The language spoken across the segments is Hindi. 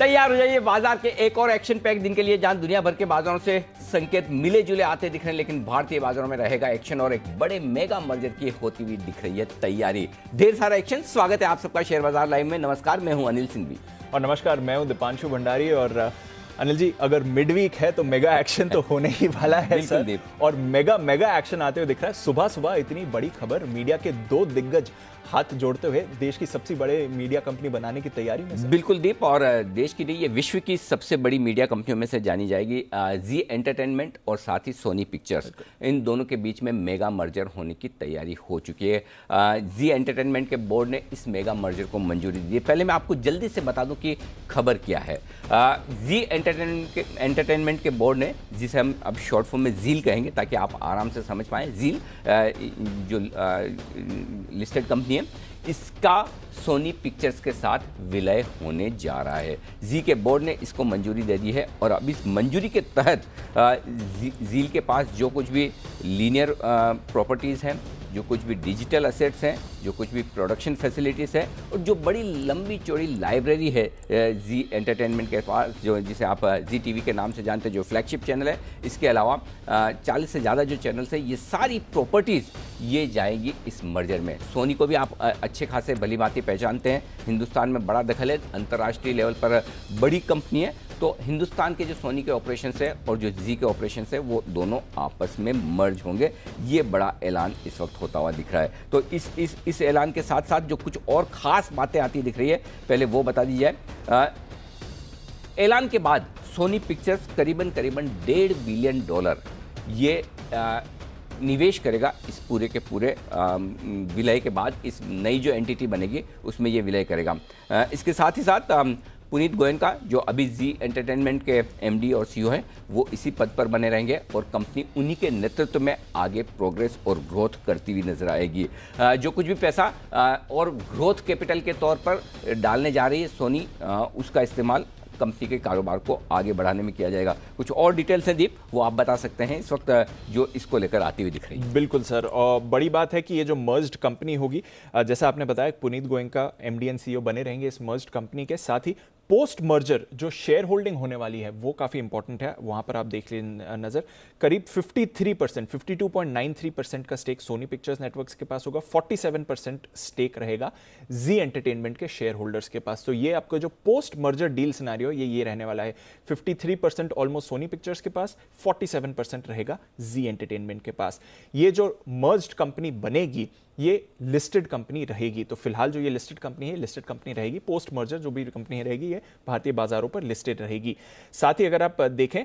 तैयार हो जाइए बाजार के एक और एक्शन पैक दिन के लिए, जहां दुनिया भर के बाजारों से संकेत मिले जुले आते दिख रहे हैं, लेकिन भारतीय बाजारों में रहेगा एक्शन और एक बड़े मेगा मर्जर की होती हुई दिख रही है तैयारी। ढेर सारा एक्शन। स्वागत है आप सबका शेयर बाजार लाइव में। नमस्कार, मैं हूं अनिल सिंघवी। और नमस्कार, मैं हूं दीपांशु भंडारी। और अनिल जी, अगर मिड वीक है तो मेगा एक्शन तो होने ही वाला है सर। और मेगा एक्शन आते हुए दिख रहा है। सुबह सुबह इतनी बड़ी खबर, मीडिया के दो दिग्गज हाथ जोड़ते हुए देश की सबसे बड़े मीडिया कंपनी बनाने की तैयारी में सर। बिल्कुल दीप, और देश की नहीं, ये विश्व की सबसे बड़ी मीडिया कंपनियों में से जानी जाएगी। जी एंटरटेनमेंट और साथ ही सोनी पिक्चर्स, इन दोनों के बीच में मेगा मर्जर होने की तैयारी हो चुकी है। जी एंटरटेनमेंट के बोर्ड ने इस मेगा मर्जर को मंजूरी दी है। पहले मैं आपको जल्दी से बता दूं कि खबर क्या है। जी एंटरटेनमेंट के बोर्ड ने, जिसे हम अब शॉर्ट फॉर्म में जील कहेंगे ताकि आप आराम से समझ पाएं, जील जो लिस्टेड कंपनी है, इसका सोनी पिक्चर्स के साथ विलय होने जा रहा है। जी के बोर्ड ने इसको मंजूरी दे दी है और अब इस मंजूरी के तहत जील के पास जो कुछ भी लीनियर प्रॉपर्टीज़ हैं, जो कुछ भी डिजिटल असेट्स हैं, जो कुछ भी प्रोडक्शन फैसिलिटीज़ है और जो बड़ी लंबी चौड़ी लाइब्रेरी है जी एंटरटेनमेंट के पास, जो जिसे आप जी टीवी के नाम से जानते हैं, जो फ्लैगशिप चैनल है, इसके अलावा 40 से ज़्यादा जो चैनल्स हैं, ये सारी प्रॉपर्टीज़ ये जाएगी इस मर्जर में। सोनी को भी आप अच्छे खासे भली भांति पहचानते हैं, हिंदुस्तान में बड़ा दखल है, अंतर्राष्ट्रीय लेवल पर बड़ी कंपनी है। तो हिंदुस्तान के जो सोनी के ऑपरेशंस है और जो जी के ऑपरेशंस है, वो दोनों आपस में मर्ज होंगे। ये बड़ा ऐलान इस वक्त होता हुआ दिख रहा है। तो इस ऐलान के साथ साथ जो कुछ और खास बातें आती दिख रही है, पहले वो बता दी जाए। ऐलान के बाद सोनी पिक्चर्स करीबन $1.5 बिलियन ये निवेश करेगा इस पूरे के पूरे विलय के बाद। इस नई जो एंटिटी बनेगी उसमें ये विलय करेगा। इसके साथ ही साथ पुनीत गोयनका, जो अभी जी एंटरटेनमेंट के एमडी और सीईओ हैं, वो इसी पद पर बने रहेंगे और कंपनी उन्हीं के नेतृत्व में आगे प्रोग्रेस और ग्रोथ करती हुई नजर आएगी। जो कुछ भी पैसा और ग्रोथ कैपिटल के तौर पर डालने जा रही है सोनी, उसका इस्तेमाल कंपनी के कारोबार को आगे बढ़ाने में किया जाएगा। कुछ और डिटेल्स हैं दीप, वो आप बता सकते हैं इस वक्त जो इसको लेकर आती हुई दिख रही है। बिल्कुल सर, और बड़ी बात है कि ये जो मर्ज्ड कंपनी होगी, जैसा आपने बताया, Puneet Goenka MD and CEO बने रहेंगे इस मर्ज्ड कंपनी के। साथ ही पोस्ट मर्जर जो शेयर होल्डिंग होने वाली है वो काफी इंपॉर्टेंट है। वहां पर आप देख लीजिए नजर, करीब 53%, 52.93% का स्टेक सोनी पिक्चर्स नेटवर्क्स के पास होगा। 47% स्टेक रहेगा जी एंटरटेनमेंट के शेयर होल्डर्स के पास। तो ये आपका जो पोस्ट मर्जर डील सिनेरियो ये रहने वाला है। 53% ऑलमोस्ट सोनी पिक्चर्स के पास, 47% रहेगा जी एंटरटेनमेंट के पास। ये जो मर्ज्ड कंपनी बनेगी, ये लिस्टेड कंपनी रहेगी। तो फिलहाल जो ये लिस्टेड कंपनी है, लिस्टेड कंपनी रहेगी। पोस्ट मर्जर जो भी कंपनी रहेगी, ये भारतीय बाजारों पर लिस्टेड रहेगी। साथ ही अगर आप देखें,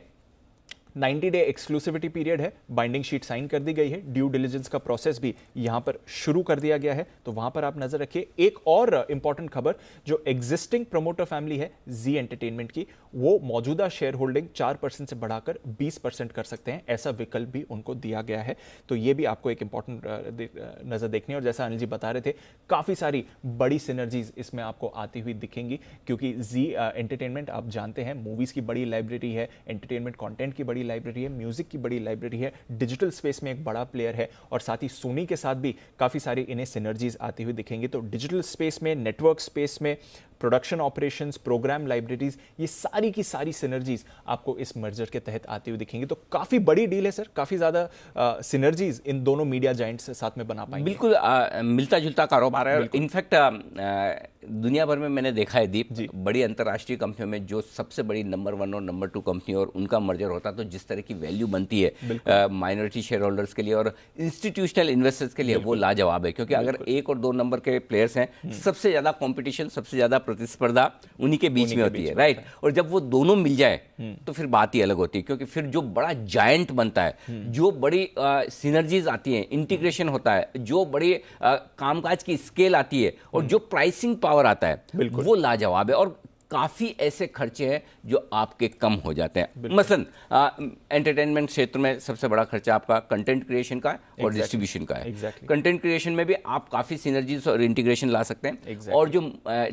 90 डे एक्सक्लूसिविटी पीरियड है, बाइंडिंग शीट साइन कर दी गई है, ड्यू डिलिजेंस का प्रोसेस भी यहां पर शुरू कर दिया गया है। तो वहां पर आप नजर रखिए। एक और इंपॉर्टेंट खबर, जो एग्जिस्टिंग प्रमोटर फैमिली है जी एंटरटेनमेंट की, वो मौजूदा शेयर होल्डिंग 4% से बढ़ाकर 20% कर सकते हैं, ऐसा विकल्प भी उनको दिया गया है। तो ये भी आपको एक इंपॉर्टेंट नजर देखनी है। और जैसा अनिल जी बता रहे थे, काफी सारी बड़ी सिनर्जीज इसमें आपको आती हुई दिखेंगी, क्योंकि जी एंटरटेनमेंट आप जानते हैं, मूवीज की बड़ी लाइब्रेरी है, एंटरटेनमेंट कंटेंट की बड़ी लाइब्रेरी है, म्यूजिक की बड़ी लाइब्रेरी है, डिजिटल स्पेस में एक बड़ा प्लेयर है, और साथ ही सोनी के साथ भी काफी सारी इन्हें सिनर्जीज आती हुई दिखेंगी। तो डिजिटल स्पेस में, नेटवर्क स्पेस में, प्रोडक्शन ऑपरेशंस, प्रोग्राम लाइब्रेरीज, ये सारी की सारी सिनर्जीज आपको इस मर्जर के तहत आती हुई दिखेंगी। तो काफी बड़ी डील है सर, काफी ज्यादा सिनर्जीज इन दोनों मीडिया जायंट्स साथ में बना पाएंगे। बिल्कुल मिलता जुलता कारोबार है। इनफैक्ट दुनिया भर में मैंने देखा है दीप, बड़ी अंतर्राष्ट्रीय कंपनियों में जो सबसे बड़ी नंबर 1 और नंबर 2 कंपनी और उनका मर्जर होता है, तो जिस तरह की वैल्यू बनती है माइनॉरिटी शेयर होल्डर्स के लिए और इंस्टीट्यूशनल इन्वेस्टर्स के लिए, वो लाजवाब है। क्योंकि अगर 1 और 2 नंबर के प्लेयर्स हैं, सबसे ज्यादा कॉम्पिटिशन, सबसे ज्यादा प्रतिस्पर्धा उन्हीं के बीच में होती है, राइट। और जब वो दोनों मिल जाए तो फिर बात ही अलग होती है, क्योंकि फिर जो बड़ा जायंट बनता है, जो बड़ी सिनर्जीज आती हैं, इंटीग्रेशन होता है, जो बड़ी कामकाज की स्केल आती है और जो प्राइसिंग पावर आता है, वो लाजवाब है। और काफ़ी ऐसे खर्चे हैं जो आपके कम हो जाते हैं। मसलन एंटरटेनमेंट क्षेत्र में सबसे बड़ा खर्चा आपका कंटेंट क्रिएशन का है और डिस्ट्रीब्यूशन का है। कंटेंट क्रिएशन में भी आप काफ़ी सिनर्जीज और इंटीग्रेशन ला सकते हैं। और जो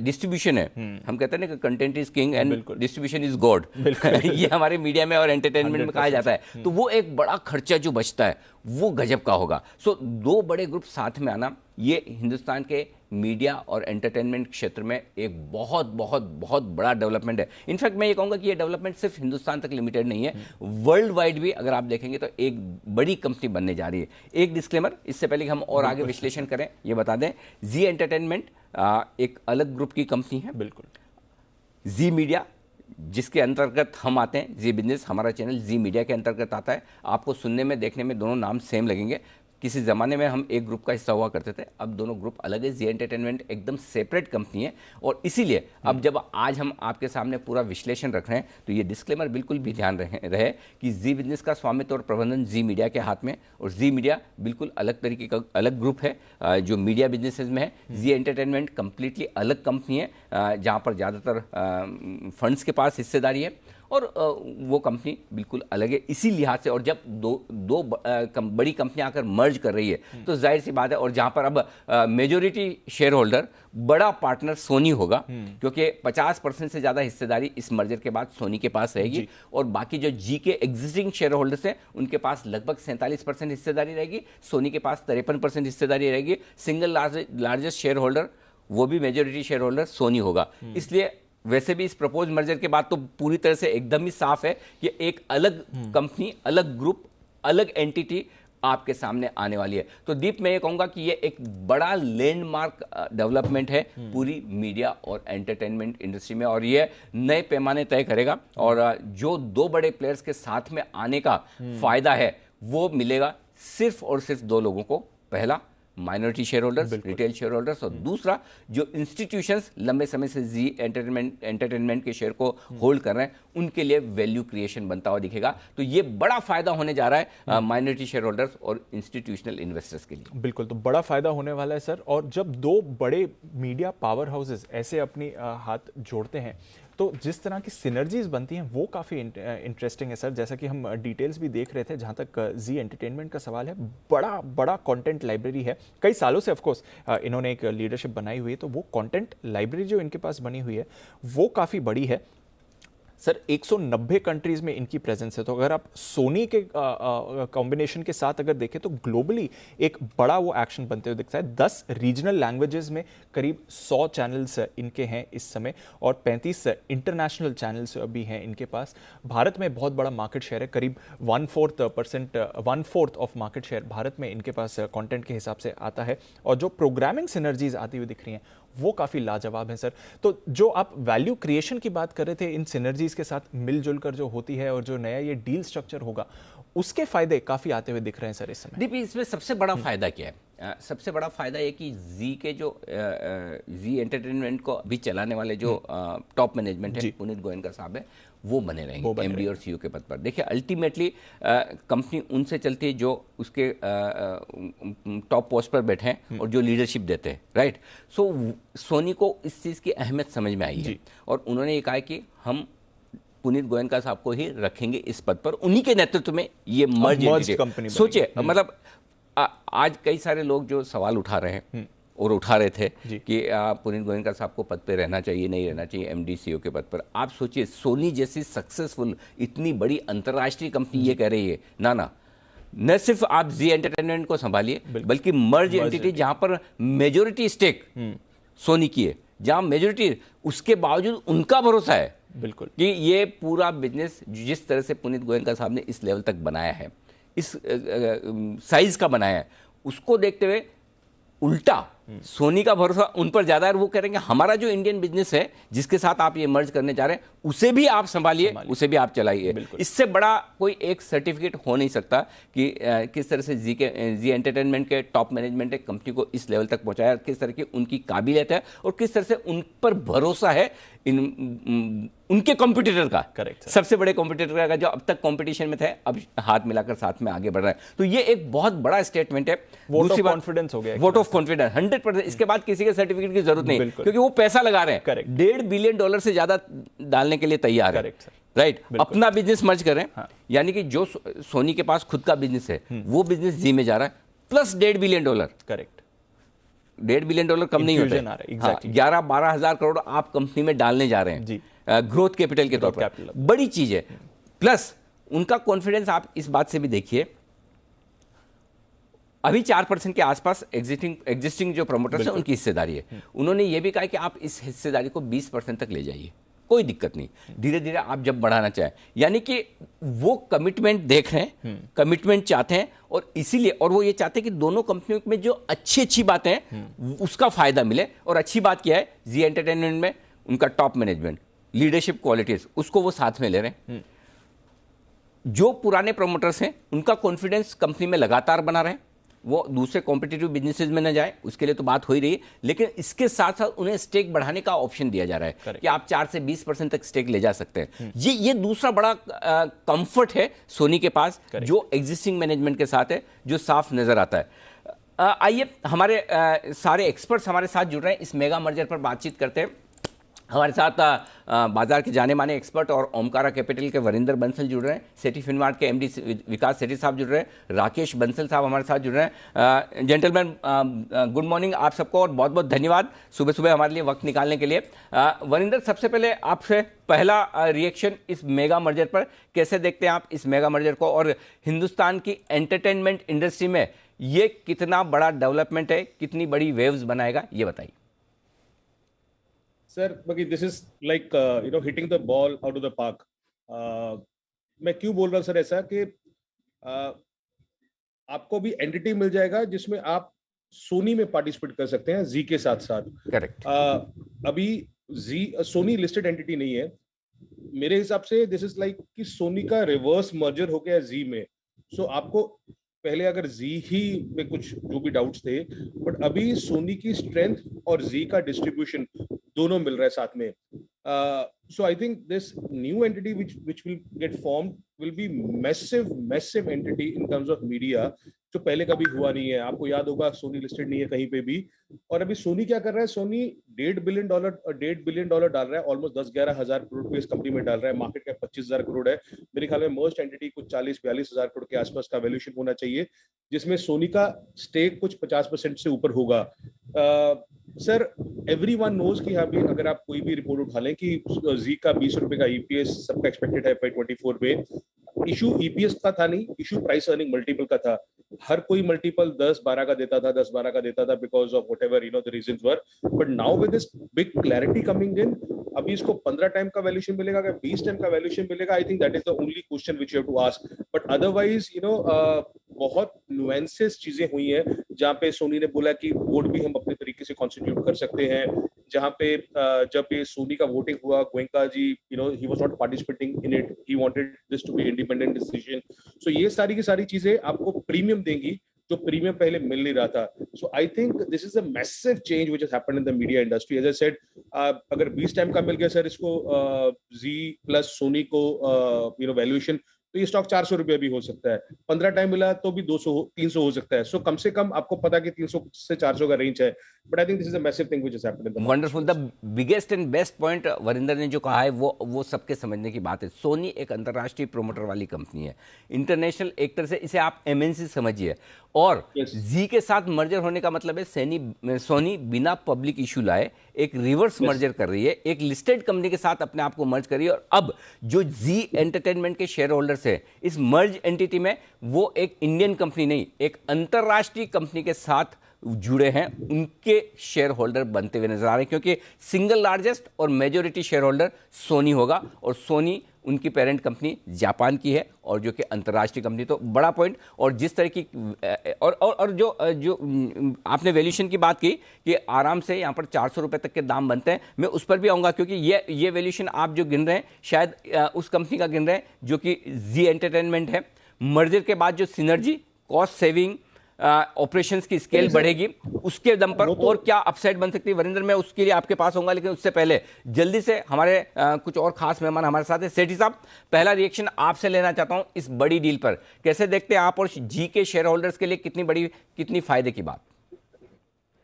डिस्ट्रीब्यूशन है, हम कहते हैं ना कि content is king and distribution is God, ये हमारे मीडिया में और एंटरटेनमेंट में कहा जाता है। तो वो एक बड़ा खर्चा जो बचता है वो गजब का होगा। सो दो बड़े ग्रुप साथ में आना ये हिंदुस्तान के मीडिया और एंटरटेनमेंट क्षेत्र में एक बहुत बहुत बहुत बड़ा डेवलपमेंट है। इनफैक्ट मैं ये कहूँगा कि ये डेवलपमेंट सिर्फ हिंदुस्तान तक लिमिटेड नहीं है, वर्ल्ड वाइड भी अगर आप देखेंगे तो एक बड़ी कंपनी बनने जा रही है। एक डिस्क्लेमर इससे पहले कि हम और आगे विश्लेषण करें, ये बता दें, जी एंटरटेनमेंट एक अलग ग्रुप की कंपनी है। बिल्कुल। जी मीडिया जिसके अंतर्गत हम आते हैं, जी बिजनेस हमारा चैनल जी मीडिया के अंतर्गत आता है। आपको सुनने में देखने में दोनों नाम सेम लगेंगे। किसी ज़माने में हम एक ग्रुप का हिस्सा हुआ करते थे, अब दोनों ग्रुप अलग है। जी एंटरटेनमेंट एकदम सेपरेट कंपनी है और इसीलिए अब जब आज हम आपके सामने पूरा विश्लेषण रख रहे हैं तो ये डिस्क्लेमर बिल्कुल भी ध्यान रहे कि जी बिजनेस का स्वामित्व और प्रबंधन जी मीडिया के हाथ में, और जी मीडिया बिल्कुल अलग तरीके का अलग ग्रुप है जो मीडिया बिजनेसेस में है। जी एंटरटेनमेंट कंप्लीटली अलग कंपनी है जहाँ पर ज़्यादातर फंड्स के पास हिस्सेदारी है और वो कंपनी बिल्कुल अलग है इसी लिहाज से। और जब दो बड़ी कंपनियां आकर मर्ज कर रही है तो जाहिर सी बात है, और जहां पर अब मेजॉरिटी शेयर होल्डर बड़ा पार्टनर सोनी होगा, क्योंकि 50% से ज्यादा हिस्सेदारी इस मर्जर के बाद सोनी के पास रहेगी और बाकी जो जी के एग्जिस्टिंग शेयर होल्डर्स हैं उनके पास लगभग 47% हिस्सेदारी रहेगी, सोनी के पास 53% हिस्सेदारी रहेगी। सिंगल लार्जेस्ट शेयर होल्डर वो भी मेजॉरिटी शेयर होल्डर सोनी होगा। इसलिए वैसे भी इस प्रपोज मर्जर के बाद तो पूरी तरह से एकदम ही साफ है कि एक अलग कंपनी, अलग ग्रुप, अलग एंटिटी आपके सामने आने वाली है। तो दीप, मैं ये कहूंगा कि ये एक बड़ा लैंडमार्क डेवलपमेंट है पूरी मीडिया और एंटरटेनमेंट इंडस्ट्री में और ये नए पैमाने तय करेगा। और जो दो बड़े प्लेयर्स के साथ में आने का फायदा है वो मिलेगा सिर्फ और सिर्फ दो लोगों को। पहला, minority share holders, retail share holders, और दूसरा जो इंस्टीट्यूशंस लंबे समय से जी एंटरटेनमेंट के शेयर को होल्ड कर रहे हैं उनके लिए वैल्यू क्रिएशन बनता हुआ दिखेगा। तो ये बड़ा फायदा होने जा रहा है माइनॉरिटी शेयर होल्डर्स और इंस्टीट्यूशनल इन्वेस्टर्स के लिए। बिल्कुल, तो बड़ा फायदा होने वाला है सर। और जब दो बड़े मीडिया पावर हाउसेस ऐसे अपनी हाथ जोड़ते हैं तो जिस तरह की सिनर्जीज बनती हैं वो काफ़ी इंटरेस्टिंग है सर। जैसा कि हम डिटेल्स भी देख रहे थे, जहाँ तक जी एंटरटेनमेंट का सवाल है, बड़ा बड़ा कंटेंट लाइब्रेरी है। कई सालों से ऑफकोर्स इन्होंने एक लीडरशिप बनाई हुई है, तो वो कंटेंट लाइब्रेरी जो इनके पास बनी हुई है वो काफ़ी बड़ी है सर। 190 कंट्रीज में इनकी प्रेजेंस है। तो अगर आप सोनी के कॉम्बिनेशन के साथ अगर देखें तो ग्लोबली एक बड़ा वो एक्शन बनते हुए दिखता है। 10 रीजनल लैंग्वेजेस में करीब 100 चैनल्स इनके हैं इस समय और 35 इंटरनेशनल चैनल्स भी हैं इनके पास। भारत में बहुत बड़ा मार्केट शेयर है, करीब 1/4 ऑफ मार्केट शेयर भारत में इनके पास कंटेंट के हिसाब से आता है। और जो प्रोग्रामिंग सिनर्जीज आती हुई दिख रही हैं वो काफ़ी लाजवाब है सर। तो जो आप वैल्यू क्रिएशन की बात कर रहे थे, इन सिनर्जीज के साथ मिलजुल कर जो होती है और जो नया ये डील स्ट्रक्चर होगा उसके फायदे काफ़ी आते हुए दिख रहे हैं सर इस समय। दीपी, इसमें सबसे बड़ा फायदा क्या है? सबसे बड़ा फायदा ये कि जी के जो जी एंटरटेनमेंट को अभी चलाने वाले जो टॉप मैनेजमेंट है, पुनीत गोयनका साहब है, वो बने रहेंगे एमडी और सीईओ के पद पर। देखिए, अल्टीमेटली कंपनी उनसे चलती है जो उसके टॉप पोस्ट पर बैठे हैं और जो लीडरशिप देते हैं, राइट। सो सोनी को इस चीज़ की अहमियत समझ में आई है और उन्होंने ये कहा कि हम पुनीत गोयनका साहब को ही रखेंगे इस पद पर, उन्हीं के नेतृत्व में ये मर्ज कंपनी। सोचिए, मतलब आज कई सारे लोग जो सवाल उठा रहे हैं और उठा रहे थे कि पुनीत गोयनका साहब को पद पे रहना चाहिए, नहीं रहना चाहिए, एमडी सीईओ के पद पर। आप सोचिए, सोनी जैसी सक्सेसफुल इतनी बड़ी अंतर्राष्ट्रीय कंपनी ये कह रही है ना, न सिर्फ आप जी एंटरटेनमेंट को संभालिए बल्कि मर्ज एंटिटी जहां पर मेजोरिटी स्टेक सोनी की है, जहां मेजोरिटी, उसके बावजूद उनका भरोसा है बिल्कुल कि ये पूरा बिजनेस जिस तरह से पुनीत गोयनका साहब ने इस लेवल तक बनाया है, इस साइज का बनाया है, उसको देखते हुए उल्टा सोनी का भरोसा उन पर ज्यादा है। वो कह रहे हैं कि हमारा जो इंडियन बिजनेस है जिसके साथ आप ये मर्ज करने जा रहे हैं उसे भी आप संभालिए, उसे भी आप चलाइए। इससे बड़ा कोई एक सर्टिफिकेट हो नहीं सकता कि किस तरह से जी एंटरटेनमेंट के टॉप मैनेजमेंट ने कंपनी को इस लेवल तक पहुंचाया, किस तरह की उनकी काबिलियत है और किस तरह से उन पर भरोसा है उनके कॉम्पिटिटर का। करेक्ट, सबसे बड़े कॉम्पिटिटर का जो अब तक कॉम्पिटिशन में थे, अब हाथ मिलाकर साथ में आगे बढ़ रहा है। तो ये एक बहुत बड़ा स्टेटमेंट है। वोट ऑफ कॉन्फिडेंस हो गया, वोट ऑफ कॉन्फिडेंस 100%। इसके बाद किसी के सर्टिफिकेट की जरूरत नहीं, क्योंकि वो पैसा लगा रहे हैं, $1.5 बिलियन से ज्यादा डालने के लिए तैयार है, राइट। अपना बिजनेस मर्ज करें, यानी कि जो सोनी के पास खुद का बिजनेस है वो बिजनेस जी में जा रहा है, प्लस $1.5 बिलियन। करेक्ट, $1.5 बिलियन कम नहीं होते, 11-12 हजार करोड़ आप कंपनी में डालने जा रहे हैं ग्रोथ कैपिटल के तौर पर, बड़ी चीज है। प्लस उनका कॉन्फिडेंस आप इस बात से भी देखिए, अभी 4% के आसपास एग्जिस्टिंग जो प्रमोटर्स हैं उनकी हिस्सेदारी है। उन्होंने ये भी कहा कि आप इस हिस्सेदारी को 20% तक ले जाइए, कोई दिक्कत नहीं, धीरे धीरे आप जब बढ़ाना चाहें। यानी कि वो कमिटमेंट देख रहे हैं, कमिटमेंट चाहते हैं, और इसीलिए, और वो ये चाहते हैं कि दोनों कंपनियों में जो अच्छी अच्छी बातें हैं उसका फायदा मिले। और अच्छी बात क्या है, जी एंटरटेनमेंट में उनका टॉप मैनेजमेंट, लीडरशिप क्वालिटीज, उसको वो साथ में ले रहे हैं। जो पुराने प्रमोटर्स हैं उनका कॉन्फिडेंस कंपनी में लगातार बना रहे, वो दूसरे कॉम्पिटिटिव बिजनेसेस में न जाए, उसके लिए तो बात हो ही रही है, लेकिन इसके साथ साथ उन्हें स्टेक बढ़ाने का ऑप्शन दिया जा रहा है कि आप 4 से 20% तक स्टेक ले जा सकते हैं। ये दूसरा बड़ा कंफर्ट है सोनी के पास, जो एग्जिस्टिंग मैनेजमेंट के साथ है, जो साफ नजर आता है। आइए हमारे सारे एक्सपर्ट्स हमारे साथ जुड़ रहे हैं, इस मेगा मर्जर पर बातचीत करते हैं। हमारे साथ बाजार के जाने माने एक्सपर्ट और ओमकारा कैपिटल के वरिंदर बंसल जुड़ रहे हैं, सेठी फिनमार्ट के एमडी विकास सेठी साहब जुड़ रहे हैं, राकेश बंसल साहब हमारे साथ जुड़ रहे हैं। जेंटलमैन, गुड मॉर्निंग आप सबको और बहुत बहुत धन्यवाद सुबह सुबह हमारे लिए वक्त निकालने के लिए। वरिंदर, सबसे पहले आपसे पहला रिएक्शन इस मेगा मर्जर पर, कैसे देखते हैं आप इस मेगा मर्जर को, और हिंदुस्तान की एंटरटेनमेंट इंडस्ट्री में ये कितना बड़ा डेवलपमेंट है, कितनी बड़ी वेव्स बनाएगा, ये बताइए। सर, बाकी this is like hitting the ball out of the park. मैं क्यों बोल रहा हूँ सर ऐसा कि आपको भी एंटिटी मिल जाएगा जिसमें आप सोनी में पार्टिसिपेट कर सकते हैं जी के साथ साथ। करेक्ट। अभी जी सोनी लिस्टेड एंटिटी नहीं है मेरे हिसाब से। दिस इज लाइक कि सोनी का रिवर्स मर्जर हो गया जी में। सो आपको पहले अगर जी ही में कुछ जो भी डाउट्स थे, बट अभी सोनी की स्ट्रेंथ और जी का डिस्ट्रीब्यूशन दोनों मिल रहा है साथ में। So I think this new entity which will get formed will be massive entity in terms of media, जो पहले कभी हुआ नहीं है। आपको याद होगा सोनी लिस्टेड नहीं है कहीं पे भी, और अभी सोनी क्या कर रहा है, सोनी $1.5 बिलियन डाल रहा है, ऑलमोस्ट 10-11 हजार करोड़ को इस कंपनी में डाल रहा है। मार्केट कैप 25,000 करोड़ है। मेरे ख्याल में मर्ज्ड एंटिटी कुछ 40-42 हजार करोड़ के आसपास का वैल्यूएशन होना चाहिए, जिसमें सोनी का स्टेक कुछ 50% से ऊपर होगा। सर, एवरीवन नोज कि हाँ भी अगर आप कोई भी रिपोर्ट उठा लें कि जी का 20 रुपए का ईपीएस सबका एक्सपेक्टेड है FY24 में, इशू ईपीएस का था नहीं, इशू प्राइस अर्निंग मल्टीपल का था। हर कोई मल्टीपल 10-12 का देता था, 10-12 का देता था because of whatever the reasons were. But now with this big clarity coming in, अभी इसको 15 टाइम का वैल्यूएशन मिलेगा या 20 टाइम का वैल्यूएशन मिलेगा? I think that is the only question which you have to ask. But otherwise बहुत नुएंसेस चीजें हुई हैं, जहाँ पे सोनी ने बोला कि बोर्ड भी हम अपने तरीके से कॉन्स्टिट्यूट कर सकते हैं। जहाँ पे जब ये सोनी का वोटिंग हुआ, Goenka ji he was not participating in it, he wanted this to be independent decision. So ये सारी की सारी चीजें आपको प्रीमियम देंगी जो प्रीमियम पहले मिल नहीं रहा था। So I think this is a massive change which has happened in the media industry. As I said, अगर 20 टाइम का मिल गया सर इसको जी प्लस सोनी को वैल्यूएशन, तो ये स्टॉक 400 रुपये भी हो सकता है। 15 टाइम मिला तो भी 200-300 हो सकता है। सो कम से कम आपको पता कि 300 से 400 का रेंज है। But I think this is a massive thing which has happened in the market. Wonderful. The biggest and best point Varinder ने जो कहा है वो सबके समझने की बात है। सोनी एक अंतर्राष्ट्रीय प्रोमोटर वाली कंपनी है, इंटरनेशनल, एक तरह से इसे आप एमएनसी समझिए, और जी के साथ मर्जर होने का मतलब है सोनी बिना पब्लिक इशू लाए एक रिवर्स मर्जर कर रही है, एक लिस्टेड कंपनी के साथ अपने आप को मर्ज कर रही है। और अब जो जी एंटरटेनमेंट के शेयर होल्डर्स है इस मर्ज एंटिटी में, वो एक इंडियन कंपनी नहीं, एक अंतर्राष्ट्रीय कंपनी के साथ जुड़े हैं, उनके शेयर होल्डर बनते हुए नजर आ रहे हैं, क्योंकि सिंगल लार्जेस्ट और मेजॉरिटी शेयर होल्डर सोनी होगा, और सोनी उनकी पेरेंट कंपनी जापान की है, और जो कि अंतर्राष्ट्रीय कंपनी। तो बड़ा पॉइंट। और जिस तरह की और जो आपने वैल्यूएशन की बात की कि आराम से यहाँ पर 400 रुपये तक के दाम बनते हैं, मैं उस पर भी आऊँगा, क्योंकि ये वैल्यूएशन आप जो गिन रहे हैं शायद उस कंपनी का गिन रहे हैं जो कि जी एंटरटेनमेंट है। मर्जर के बाद जो सिनर्जी, कॉस्ट सेविंग, ऑपरेशंस की स्केल बढ़ेगी, उसके दम पर और क्या अपसाइड बन सकती है? वरिंदर, मैं उसके लिए आपके पास होऊंगा, लेकिन उससे पहले जल्दी से हमारे कुछ और खास मेहमान हमारे साथ हैं। सेठी साहब, पहला रिएक्शन आपसे लेना चाहता हूं इस बड़ी डील पर। कैसे देखते हैं आप, और जी के शेयर होल्डर्स के लिए कितनी फायदे की बात?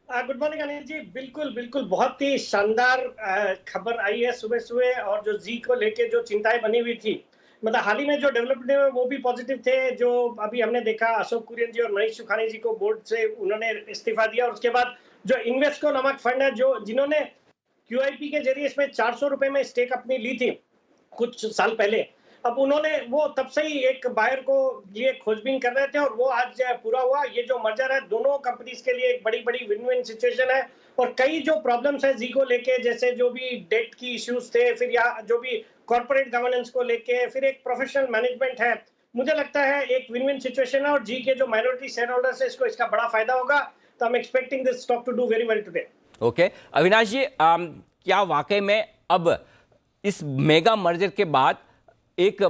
गुड मॉर्निंग अनिल जी। बिल्कुल बहुत ही शानदार खबर आई है सुबह सुबह, और जो जी को लेके जो चिंताएं बनी हुई थी, मतलब हाल ही में जो डेवलपमेंट हुए वो भी पॉजिटिव थे। जो अभी हमने देखा, अशोक कुरियन जी और मनीष सुखानी जी को बोर्ड से उन्होंने इस्तीफा दिया, और उसके बाद जो इन्वेस्को नामक फंड है जिन्होंने QIP के जरिए इसमें 400 रुपए में स्टेक अपनी ली थी कुछ साल पहले, अब उन्होंने वो तब से ही एक बायर को लिए खोजबीन कर रहे थे और वो आज पूरा हुआ। ये जो मर्जर है दोनों कंपनीज के लिए एक बड़ी बड़ी विन विन सिचुएशन है। और कई जो प्रॉब्लम्स है जी को लेके, जैसे जो भी डेट की इश्यूज थे, फिर या जो भी कॉर्पोरेट गवर्नेंस को लेके, फिर एक प्रोफेशनल मैनेजमेंट है, मुझे लगता है एक विन विन सिचुएशन है। और जी के जो माइनॉरिटी शेयर होल्डर्स है इसको इसका बड़ा फायदा होगा। तो I am expecting this stock to do very well today. Okay Avinash ji, क्या वाकई में अब इस मेगा मर्जर के बाद एक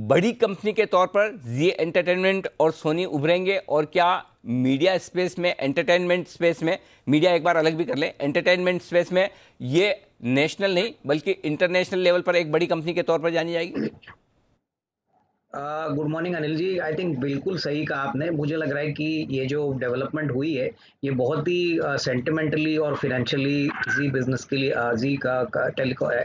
बड़ी कंपनी के तौर पर जी एंटरटेनमेंट और सोनी उभरेंगे? और क्या मीडिया स्पेस में, एंटरटेनमेंट स्पेस में, मीडिया एक बार अलग भी कर ले, एंटरटेनमेंट स्पेस में ये नेशनल नहीं बल्कि इंटरनेशनल लेवल पर एक बड़ी कंपनी के तौर पर जानी जाएगी? Good morning Anil ji. I think बिल्कुल सही कहा आपने। मुझे लग रहा है कि ये जो डेवलपमेंट हुई है ये बहुत ही सेंटिमेंटली और फिनेंशियली जी बिजनेस के लिए, जी का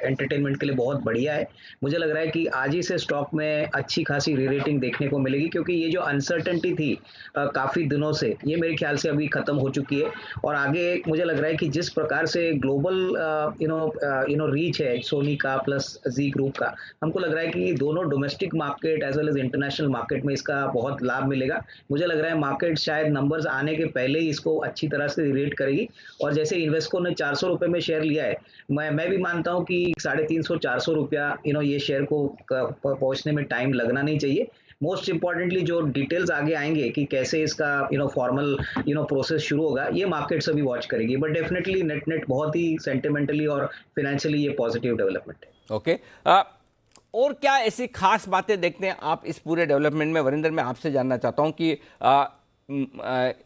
एंटरटेनमेंट के लिए बहुत बढ़िया है। मुझे लग रहा है कि आज ही से स्टॉक में अच्छी खासी री रेटिंग देखने को मिलेगी, क्योंकि ये जो अनसर्टेनिटी थी काफ़ी दिनों से, ये मेरे ख्याल से अभी ख़त्म हो चुकी है। और आगे मुझे लग रहा है कि जिस प्रकार से ग्लोबल रीच है सोनी का प्लस जी ग्रुप का, हमको लग रहा है कि दोनों domestic market as well as international market में इसका बहुत लाभ मिलेगा। मुझे लग रहा है मार्केट शायद नंबर्स आने के पहले ही इसको अच्छी तरह से रेट करेगी। और जैसे इन्वेस्को ने 400 रुपये में शेयर लिया है, मैं भी मानता हूं कि 350-400 रुपया ये शेयर को पहुंचने में टाइम लगना नहीं चाहिए। मोस्ट इंपॉर्टेंटली जो डिटेल्स आगे आएंगे कि कैसे इसका फॉर्मल प्रोसेस शुरू होगा, ये मार्केट्स अभी वॉच करेगी। बट डेफिनेटली नेट बहुत ही सेंटिमेंटली और फाइनेंशियली ये पॉजिटिव डेवलपमेंट है। ओके और क्या ऐसी खास बातें देखते हैं आप इस पूरे डेवलपमेंट में? वरिंदर, मैं आपसे जानना चाहता हूं कि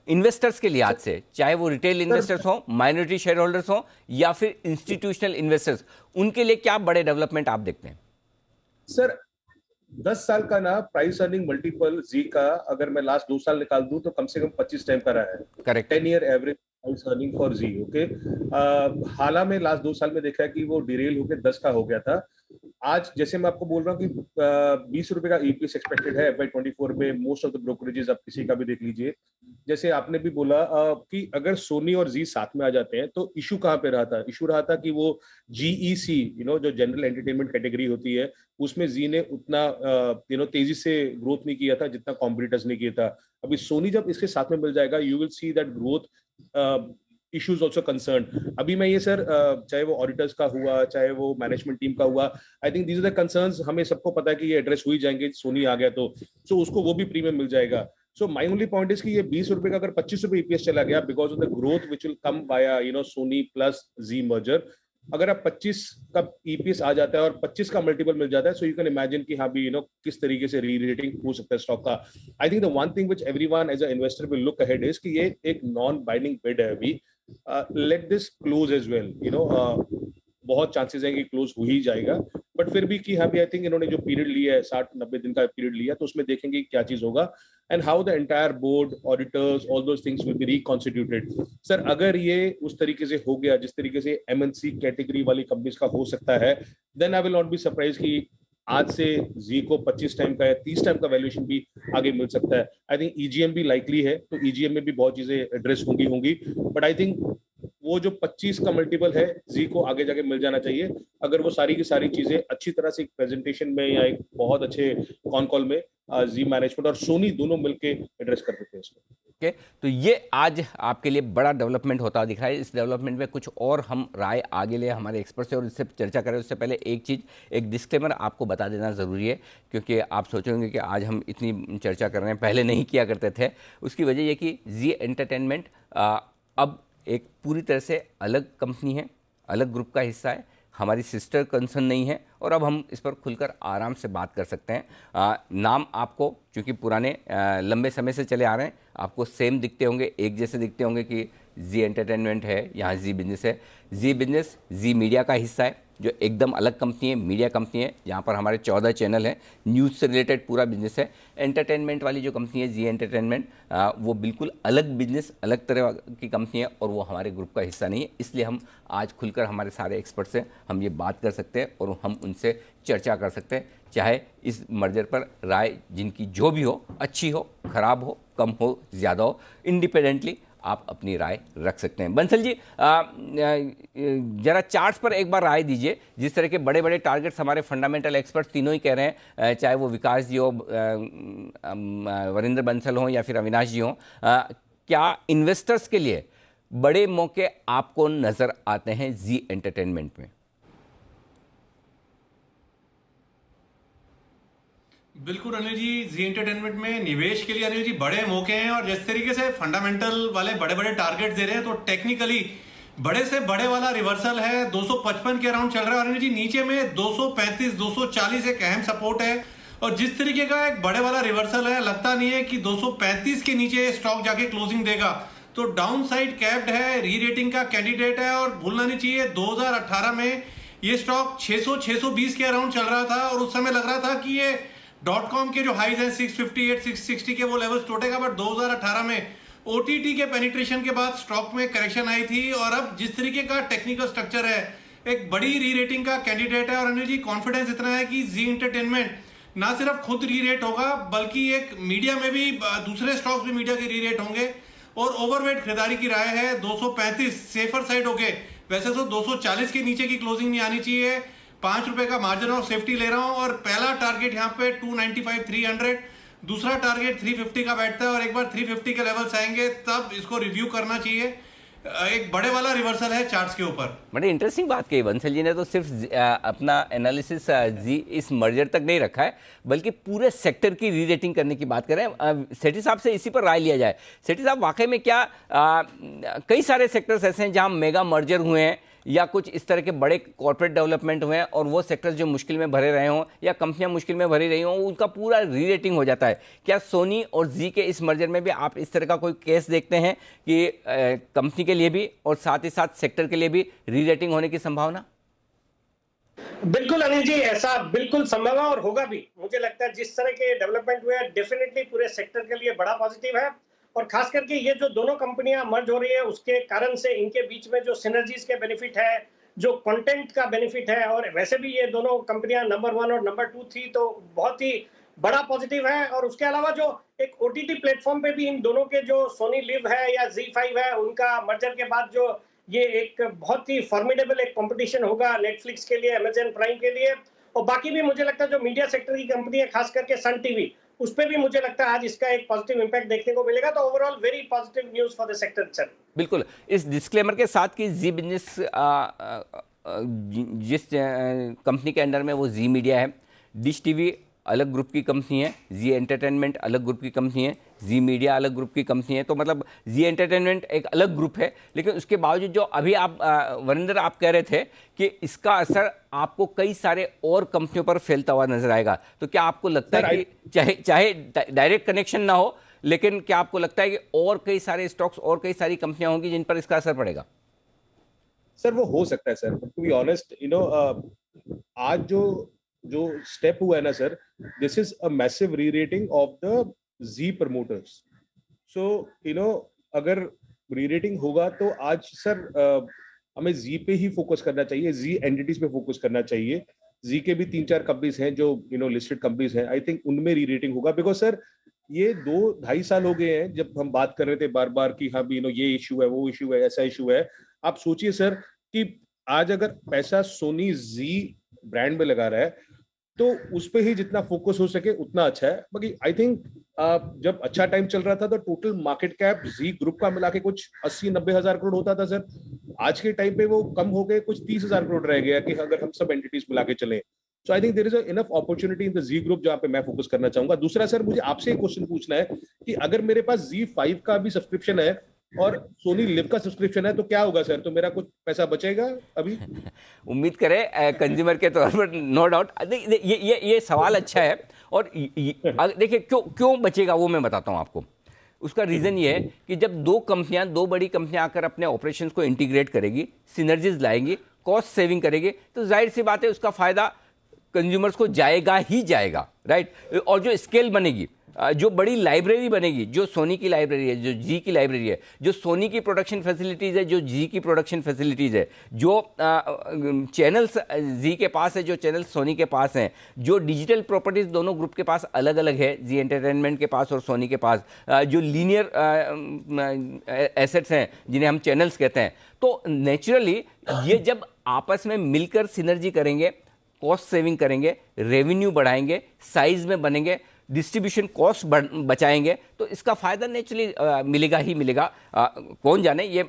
इन्वेस्टर्स के लिहाज से, चाहे वो रिटेल इन्वेस्टर्स हो, माइनॉरिटी शेयर होल्डर्स हो या फिर इंस्टीट्यूशनल इन्वेस्टर्स, उनके लिए क्या बड़े डेवलपमेंट आप देखते हैं? सर 10 साल का ना प्राइस अर्निंग मल्टीपल जी का अगर मैं लास्ट 2 साल निकाल दूं तो कम से कम 25 टाइम का रहा है। Correct. 10 year average price earning for Zee. Okay, हाल में लास्ट 2 साल में देखा है कि वो डिरेल होकर 10 का हो गया था। आज जैसे मैं आपको बोल रहा हूँ कि 20 रुपए का ईपीएस एक्सपेक्टेड है FY24 में। मोस्ट ऑफ द ब्रोकरेजेस आप किसी का भी देख लीजिए। जैसे आपने भी बोला कि अगर सोनी और जी साथ में आ जाते हैं तो इशू कहाँ पे रहा था? इशू रहा था कि वो जीईसी जो जनरल एंटरटेनमेंट कैटेगरी होती है, उसमें जी ने उतना तेजी से ग्रोथ नहीं किया था जितना कॉम्पिटिटर्स ने किया था। अभी सोनी जब इसके साथ में मिल जाएगा, you will see that growth issues also concern. अभी मैं ये सर चाहे वो ऑडिटर्स का हुआ, चाहे वो मैनेजमेंट टीम का हुआ, I think these are the concerns. हमें सबको पता है कि ये एड्रेस हो ही जाएंगे सोनी आ गया तो। सो उसको वो भी प्रीमियम मिल जाएगा। So my only point is कि ये 20 रुपए का अगर 25 रुपए ईपीएस चला गया because of the growth which will come via Sony plus Zee merger, अगर आप 25 का ईपीएस आ जाता है और 25 का मल्टीपल मिल जाता है, सो यू कैन इमेजिन कि हाँ भी किस तरीके से री रेटिंग हो सकता है स्टॉक का। I think the one thing which everyone as a investor will look ahead is कि ये एक नॉन बाइंडिंग बिड है अभी। Let this close as well. बहुत चांसेस है कि क्लोज हो ही जाएगा, बट फिर भी कि हाँ भी आई थिंक इन्होंने जो पीरियड लिया है 60-90 दिन का पीरियड लिया, तो उसमें देखेंगे क्या चीज होगा and how the entire board, auditors, all those things will be reconstituted. Sir अगर ये उस तरीके से हो गया जिस तरीके से एमएनसी कैटेगरी वाली कंपनीज का हो सकता है, then I will not be surprise कि आज से जी को 25 टाइम का या 30 टाइम का वैल्यूएशन भी आगे मिल सकता है। आई थिंक ईजीएम भी लाइकली है, तो ईजीएम में भी बहुत चीजें एड्रेस होंगी, बट आई थिंक वो जो 25 का मल्टीपल है जी को आगे जाके मिल जाना चाहिए अगर वो सारी की सारी चीजें अच्छी तरह से एक प्रेजेंटेशन में या एक बहुत अच्छे कॉन कॉल में जी मैनेजमेंट और सोनी दोनों मिलके एड्रेस कर देते हैं इसको। ओके, तो ये आज आपके लिए बड़ा डेवलपमेंट होता दिख रहा है। इस डेवलपमेंट में कुछ और हम राय आगे ले हमारे एक्सपर्ट से और इससे चर्चा करें उससे पहले एक डिस्क्लेमर आपको बता देना ज़रूरी है, क्योंकि आप सोचेंगे कि आज हम इतनी चर्चा कर रहे हैं, पहले नहीं किया करते थे। उसकी वजह यह कि जी एंटरटेनमेंट अब एक पूरी तरह से अलग कंपनी है, अलग ग्रुप का हिस्सा है, हमारी सिस्टर कंसर्न नहीं है और अब हम इस पर खुलकर आराम से बात कर सकते हैं। नाम आपको चूँकि पुराने लंबे समय से चले आ रहे हैं, आपको सेम दिखते होंगे, एक जैसे दिखते होंगे कि जी एंटरटेनमेंट है, यहाँ जी बिजनेस है। जी बिजनेस जी मीडिया का हिस्सा है, जो एकदम अलग कंपनी है, मीडिया कंपनी है, जहाँ पर हमारे 14 चैनल हैं, न्यूज़ से रिलेटेड पूरा बिजनेस है। एंटरटेनमेंट वाली जो कंपनी है जी एंटरटेनमेंट, वो बिल्कुल अलग बिजनेस, अलग तरह की कंपनी है और वो हमारे ग्रुप का हिस्सा नहीं है। इसलिए हम आज खुलकर हमारे सारे एक्सपर्ट से हम ये बात कर सकते हैं और हम उनसे चर्चा कर सकते हैं, चाहे इस मर्जर पर राय जिनकी जो भी हो, अच्छी हो, खराब हो, कम हो, ज़्यादा हो, इंडिपेंडेंटली आप अपनी राय रख सकते हैं। बंसल जी, जरा चार्ट्स पर एक बार राय दीजिए। जिस तरह के बड़े बड़े टारगेट्स हमारे फंडामेंटल एक्सपर्ट्स तीनों ही कह रहे हैं, चाहे वो विकास जी हो, वरिंदर बंसल हो या फिर अविनाश जी हो, क्या इन्वेस्टर्स के लिए बड़े मौके आपको नजर आते हैं जी एंटरटेनमेंट में? बिल्कुल अनिल जी, जी एंटरटेनमेंट में निवेश के लिए अनिल जी बड़े मौके हैं, और जिस तरीके से फंडामेंटल वाले बड़े बड़े टारगेट दे रहे हैं, तो टेक्निकली बड़े से बड़े वाला रिवर्सल है, 255 के अराउंड चल रहा है। और अनिल जी नीचे में 235 240 एक अहम सपोर्ट है, और जिस तरीके का एक बड़े वाला रिवर्सल है, लगता नहीं है कि 235 के नीचे स्टॉक जाके क्लोजिंग देगा, तो डाउन साइड कैप्ड है, री रेटिंग का कैंडिडेट है। और भूलना नहीं चाहिए 2018 में ये स्टॉक 600-620 के अराउंड चल रहा था, और उस समय लग रहा था कि ये .com के जो हाइज हैं 658 660 के वो लेवल्स टूटेगा, बट 2018 में OTT के पेनिट्रेशन के बाद स्टॉक में करेक्शन आई थी, और अब जिस तरीके का टेक्निकल स्ट्रक्चर है, एक बड़ी री रेटिंग का कैंडिडेट है। और अनिल जी कॉन्फिडेंस इतना है कि जी एंटरटेनमेंट ना सिर्फ खुद री रेट होगा, बल्कि एक मीडिया में भी दूसरे स्टॉक्स भी मीडिया के री रेट होंगे, और ओवरवेट खरीदारी की राय है। 235 सेफर साइड हो गए, वैसे तो 240 के नीचे की क्लोजिंग नहीं आनी चाहिए। 5 रुपए का मार्जिन ऑफ सेफ्टी ले रहा हूं, और पहला टारगेट यहाँ पे 295 300, दूसरा टारगेट 350 का बैठता है, और एक बार 350 के लेवल्स आएंगे तब इसको रिव्यू करना चाहिए। एक बड़े वाला रिवर्सल है चार्ट्स के ऊपर। बड़ी इंटरेस्टिंग बात कही बंसल जी ने, तो सिर्फ अपना एनालिसिस जी इस मर्जर तक नहीं रखा है, बल्कि पूरे सेक्टर की री रेटिंग करने की बात कर रहे हैं। सेठी साहब से इसी पर राय लिया जाए। सेठी साहब, वाकई में क्या कई सारे सेक्टर्स ऐसे हैं जहां मेगा मर्जर हुए हैं, या कुछ इस तरह के बड़े कॉर्पोरेट डेवलपमेंट हुए हैं, और वो सेक्टर्स जो मुश्किल में भरे रहे हों या कंपनियां मुश्किल में भरी रही हों, उनका पूरा री रेटिंग हो जाता है? क्या सोनी और जी के इस मर्जर में भी आप इस तरह का कोई केस देखते हैं कि कंपनी के लिए भी और साथ ही साथ सेक्टर के लिए भी री रेटिंग होने की संभावना? बिल्कुल अनिल जी, ऐसा बिल्कुल संभव है और होगा भी। मुझे लगता है जिस तरह के डेवलपमेंट हुए हैं, डेफिनेटली पूरे सेक्टर के लिए बड़ा पॉजिटिव है, और खास करके ये जो दोनों कंपनियां मर्ज हो रही है, उसके कारण से इनके बीच में जो सिनर्जीज के बेनिफिट है, जो कंटेंट का बेनिफिट है, और वैसे भी ये दोनों कंपनियां नंबर 1 और नंबर 2 थी, तो बहुत ही बड़ा पॉजिटिव है। और उसके अलावा जो एक OTT प्लेटफॉर्म पे भी इन दोनों के जो सोनी लिव है या ZEE5 है, उनका मर्जर के बाद जो ये एक बहुत ही फॉर्मिडेबल एक कंपटीशन होगा नेटफ्लिक्स के लिए, अमेजन प्राइम के लिए, और बाकी भी मुझे लगता है जो मीडिया सेक्टर की कंपनी है, खास करके सन टीवी, उस पर भी मुझे लगता है आज इसका एक पॉजिटिव इंपैक्ट देखने को मिलेगा। तो overall very positive news for the sector sir. बिल्कुल, इस डिस्क्लेमर के साथ कि जी बिजनेस जिस कंपनी के अंडर में वो जी मीडिया है, डिश टीवी अलग ग्रुप की कंपनी है, जी एंटरटेनमेंट अलग ग्रुप की कंपनी है, जी मीडिया अलग ग्रुप की कंपनी है, तो मतलब जी एंटरटेनमेंट एक अलग ग्रुप है। लेकिन उसके बावजूद जो अभी आप वरिंदर आप कह रहे थे कि इसका असर आपको कई सारे और कंपनियों पर फैलता हुआ नजर आएगा, तो क्या आपको लगता है कि चाहे डायरेक्ट कनेक्शन ना हो, लेकिन क्या आपको लगता है कि और कई सारे स्टॉक्स और कई सारी कंपनियां होंगी जिन पर इसका असर पड़ेगा? सर वो हो सकता है सर, टू बी ऑनेस्ट आज जो स्टेप हुआ है ना sir, this is a massive re rating of the Zee promoters. So अगर री रेटिंग होगा तो आज सर हमें जी पे ही फोकस करना चाहिए, जी एंटिटीज पे फोकस करना चाहिए। जी के भी 3-4 कंपनीज हैं जो लिस्टेड कंपनीज हैं, आई थिंक उनमें री रेटिंग होगा। बिकॉज सर ये 2-2.5 साल हो गए हैं जब हम बात कर रहे थे बार बार कि हाँ भी ये इशू है, वो इशू है, ऐसा इशू है। आप सोचिए सर कि आज अगर पैसा सोनी जी ब्रांड में लगा रहा है, तो उस पे ही जितना फोकस हो सके उतना अच्छा है। बाकी आई थिंक जब अच्छा टाइम चल रहा था तो टोटल मार्केट कैप जी ग्रुप का मिला के कुछ 80-90 हजार करोड़ होता था सर। आज के टाइम पे वो कम हो गए, कुछ 30 हजार करोड़ रह गया कि अगर हम सब एंटिटीज मिला के चले। So I think there is enough opportunity in the Zee group, जहां पे मैं फोकस करना चाहूंगा। दूसरा सर, मुझे आपसे एक क्वेश्चन पूछना है कि अगर मेरे पास ZEE5 का भी सब्सक्रिप्शन है और सोनी लिव का सब्सक्रिप्शन है, तो क्या होगा सर? तो मेरा कुछ पैसा बचेगा अभी? उम्मीद करें कंज्यूमर के तौर पर, नो डाउट। ये सवाल अच्छा है, और देखिए क्यों बचेगा वो मैं बताता हूं आपको। उसका रीज़न ये है कि जब दो बड़ी कंपनियां आकर अपने ऑपरेशंस को इंटीग्रेट करेगी, सिनर्जीज लाएंगी, कॉस्ट सेविंग करेगी, तो जाहिर सी बात है उसका फायदा कंज्यूमर्स को जाएगा ही जाएगा, राइट। और जो स्केल बनेगी, जो बड़ी लाइब्रेरी बनेगी, जो सोनी की लाइब्रेरी है, जो जी की लाइब्रेरी है, जो सोनी की प्रोडक्शन फैसिलिटीज़ है, जो जी की प्रोडक्शन फैसिलिटीज़ है, जो चैनल्स जी के पास है, जो चैनल्स सोनी के पास हैं, जो डिजिटल प्रॉपर्टीज़ दोनों ग्रुप के पास अलग अलग है, जी एंटरटेनमेंट के पास और सोनी के पास, जो लीनियर एसेट्स हैं जिन्हें हम चैनल्स कहते हैं, तो नेचुरली ये जब आपस में मिलकर सिनर्जी करेंगे, कॉस्ट सेविंग करेंगे, रेवेन्यू बढ़ाएंगे, साइज में बनेंगे, डिस्ट्रीब्यूशन कॉस्ट बचाएंगे, तो इसका फायदा नेचुरली मिलेगा ही मिलेगा। कौन जाने, ये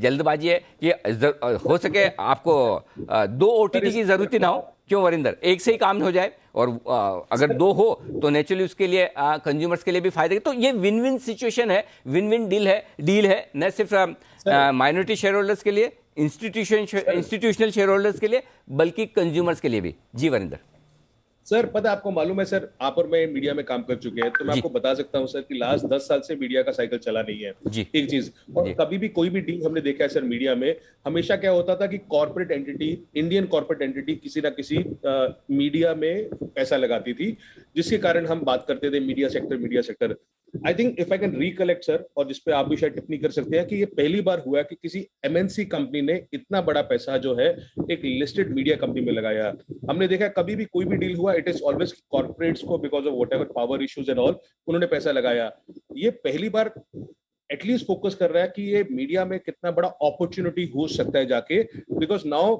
जल्दबाजी है कि हो सके आपको 2 OTT की जरूरत ही ना हो, क्यों वरिंदर, एक से ही काम हो जाए, और अगर 2 हो तो नेचुरली उसके लिए कंज्यूमर्स के लिए भी फायदे। तो ये विन विन सिचुएशन है, विन विन डील है, न सिर्फ माइनॉरिटी शेयर होल्डर्स के लिए, इंस्टीट्यूशनल शेयर होल्डर्स के लिए, बल्कि कंज्यूमर्स के लिए भी। जी वरिंदर। सर पता है, आपको मालूम है सर, आप और मैं मीडिया में काम कर चुके हैं, तो मैं आपको बता सकता हूं सर कि लास्ट 10 साल से मीडिया का साइकिल चला नहीं है जी। एक चीज, और कभी भी कोई भी डील हमने देखा है सर मीडिया में, हमेशा क्या होता था कि corporate entity, Indian corporate entity किसी ना किसी मीडिया में पैसा लगाती थी, जिसके कारण हम बात करते थे media sector. I think if I can recollect sir, और जिसपे आप भी शायद टिप्पणी कर सकते हैं, कि ये पहली बार हुआ कि किसी एमएनसी कंपनी ने इतना बड़ा पैसा जो है एक लिस्टेड मीडिया कंपनी में लगाया। हमने देखा कभी भी कोई भी डील हुआ, इट इज ऑलवेज कॉर्पोरेट्स को, because of whatever power issues and all, उन्होंने पैसा लगाया। ये पहली बार एटलीस्ट फोकस कर रहा है कि ये मीडिया में कितना बड़ा अपॉर्चुनिटी हो सकता है जाके, because now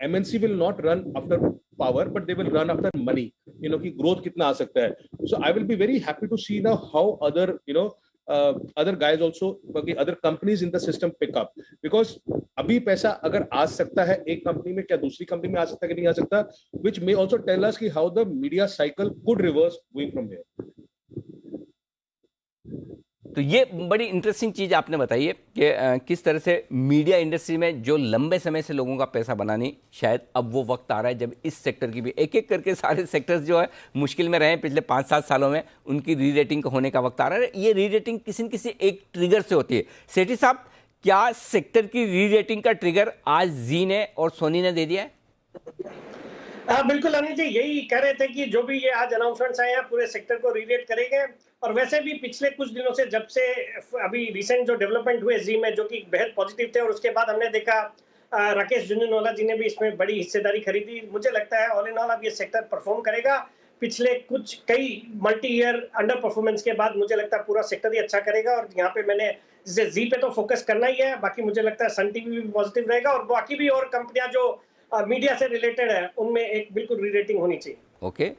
MNC will not run after power, but they will run after money, कि ग्रोथ कितना आ सकता है। So I will be very happy to see now how other other guys also, other companies in the system pick up, because अभी पैसा अगर आ सकता है एक कंपनी में, क्या दूसरी कंपनी में आ सकता है कि नहीं आ सकता, which may also tell us कि how the media cycle could reverse going from here. तो ये बड़ी इंटरेस्टिंग चीज़ आपने बताई है कि किस तरह से मीडिया इंडस्ट्री में जो लंबे समय से लोगों का पैसा बनानी, शायद अब वो वक्त आ रहा है जब इस सेक्टर की भी एक एक करके सारे सेक्टर्स जो है मुश्किल में रहे पिछले 5-7 सालों में, उनकी री रेटिंग होने का वक्त आ रहा है। ये री रेटिंग किसी न किसी एक ट्रिगर से होती है। सेठी साहब, क्या सेक्टर की री रेटिंग का ट्रिगर आज जी ने और सोनी ने दे दिया है? बिल्कुल अनिल जी, यही कह रहे थे कि जो भी ये आज अनाउंसमेंट्स आए हैं पूरे सेक्टर को रीरेट करेंगे। और वैसे भी पिछले कुछ दिनों से, जब से अभी रिसेंट जो डेवलपमेंट हुए जी में, जो कि बेहद पॉजिटिव थे, और उसके बाद हमने देखा राकेश झुंझुनवाला जी ने भी इसमें बड़ी हिस्सेदारी खरीदी। मुझे लगता है ऑल इन ऑल अब ये सेक्टर परफॉर्म करेगा। पिछले कई मल्टी ईयर अंडर परफॉर्मेंस के बाद मुझे लगता है पूरा सेक्टर ही अच्छा करेगा। और यहाँ पे मैंने जी पे तो फोकस करना ही है, बाकी मुझे लगता है सन टीवी भी पॉजिटिव रहेगा, और बाकी भी और कंपनियां जो मीडिया से रिलेटेड है उनमें एक बिल्कुल री रेटिंग होनी चाहिए। ओके,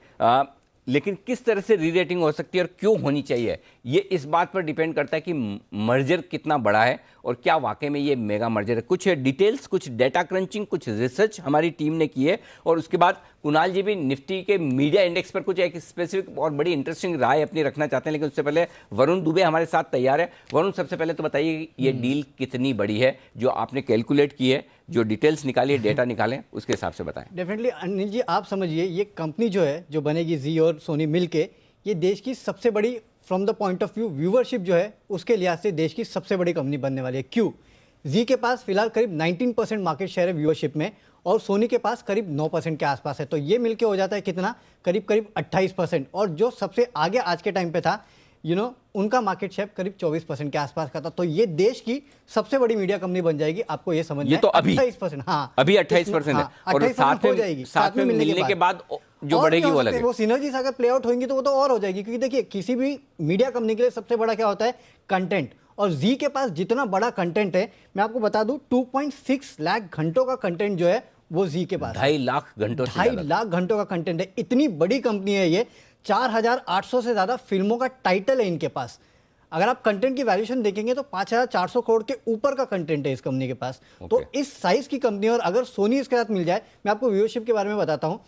लेकिन किस तरह से री रेटिंग हो सकती है और क्यों होनी चाहिए, ये इस बात पर डिपेंड करता है कि मर्जर कितना बड़ा है और क्या वाकई में ये मेगा मर्जर है। कुछ डिटेल्स, कुछ डेटा क्रंचिंग, कुछ रिसर्च हमारी टीम ने की है, और उसके बाद कुणाल जी भी निफ्टी के मीडिया इंडेक्स पर कुछ एक स्पेसिफिक और बड़ी इंटरेस्टिंग राय अपनी रखना चाहते हैं। लेकिन उससे पहले वरुण दुबे हमारे साथ तैयार है। वरुण, सबसे पहले तो बताइए ये डील कितनी बड़ी है जो आपने कैलकुलेट की है, जो डिटेल्स निकाली है, डेटा निकालें, उसके हिसाब से बताएं। डेफिनेटली अनिल जी, आप समझिए ये कंपनी जो है, जो बनेगी जी और सोनी मिलके, ये देश की सबसे बड़ी, from the point of view viewership जो है उसके लिहाज से देश की सबसे बड़ी कंपनी बनने वाली है। क्यों? जी के पास फिलहाल करीब 19% मार्केट शेयर है व्यूवरशिप में, और सोनी के पास करीब 9% के आसपास है। तो ये मिलके हो जाता है कितना? करीब 28%। और जो सबसे आगे आज के टाइम पे था, उनका मार्केट शेयर करीब 24% के आसपास का था। तो ये देश की सबसे बड़ी मीडिया कंपनी बन जाएगी। आपको ये समझना है, तो अभी 28%, हाँ अभी 28% है, और साथ में मिलने के बाद जो बढ़ेगी वो अलग, वो सिनर्जीज अगर प्ले आउट होंगी तो वो तो और हो जाएगी। क्योंकि देखिए, किसी भी मीडिया कंपनी के लिए सबसे बड़ा क्या होता है? कंटेंट। और जी के पास जितना बड़ा कंटेंट है, मैं आपको बता दूं 2.6 लाख घंटों का कंटेंट जो है वो जी के पास 2.5 लाख घंटों, 2.5 लाख घंटों का कंटेंट है। इतनी बड़ी कंपनी है ये। 4,800 से ज्यादा फिल्मों का टाइटल है इनके पास। अगर आप कंटेंट की वैल्यूएशन देखेंगे तो 5,400 करोड़ के ऊपर का कंटेंट है इस कंपनी के पास। तो इस साइज की कंपनी, और अगर सोनी इसके साथ मिल जाए, मैं आपको व्यूअरशिप के बारे में बताता हूं।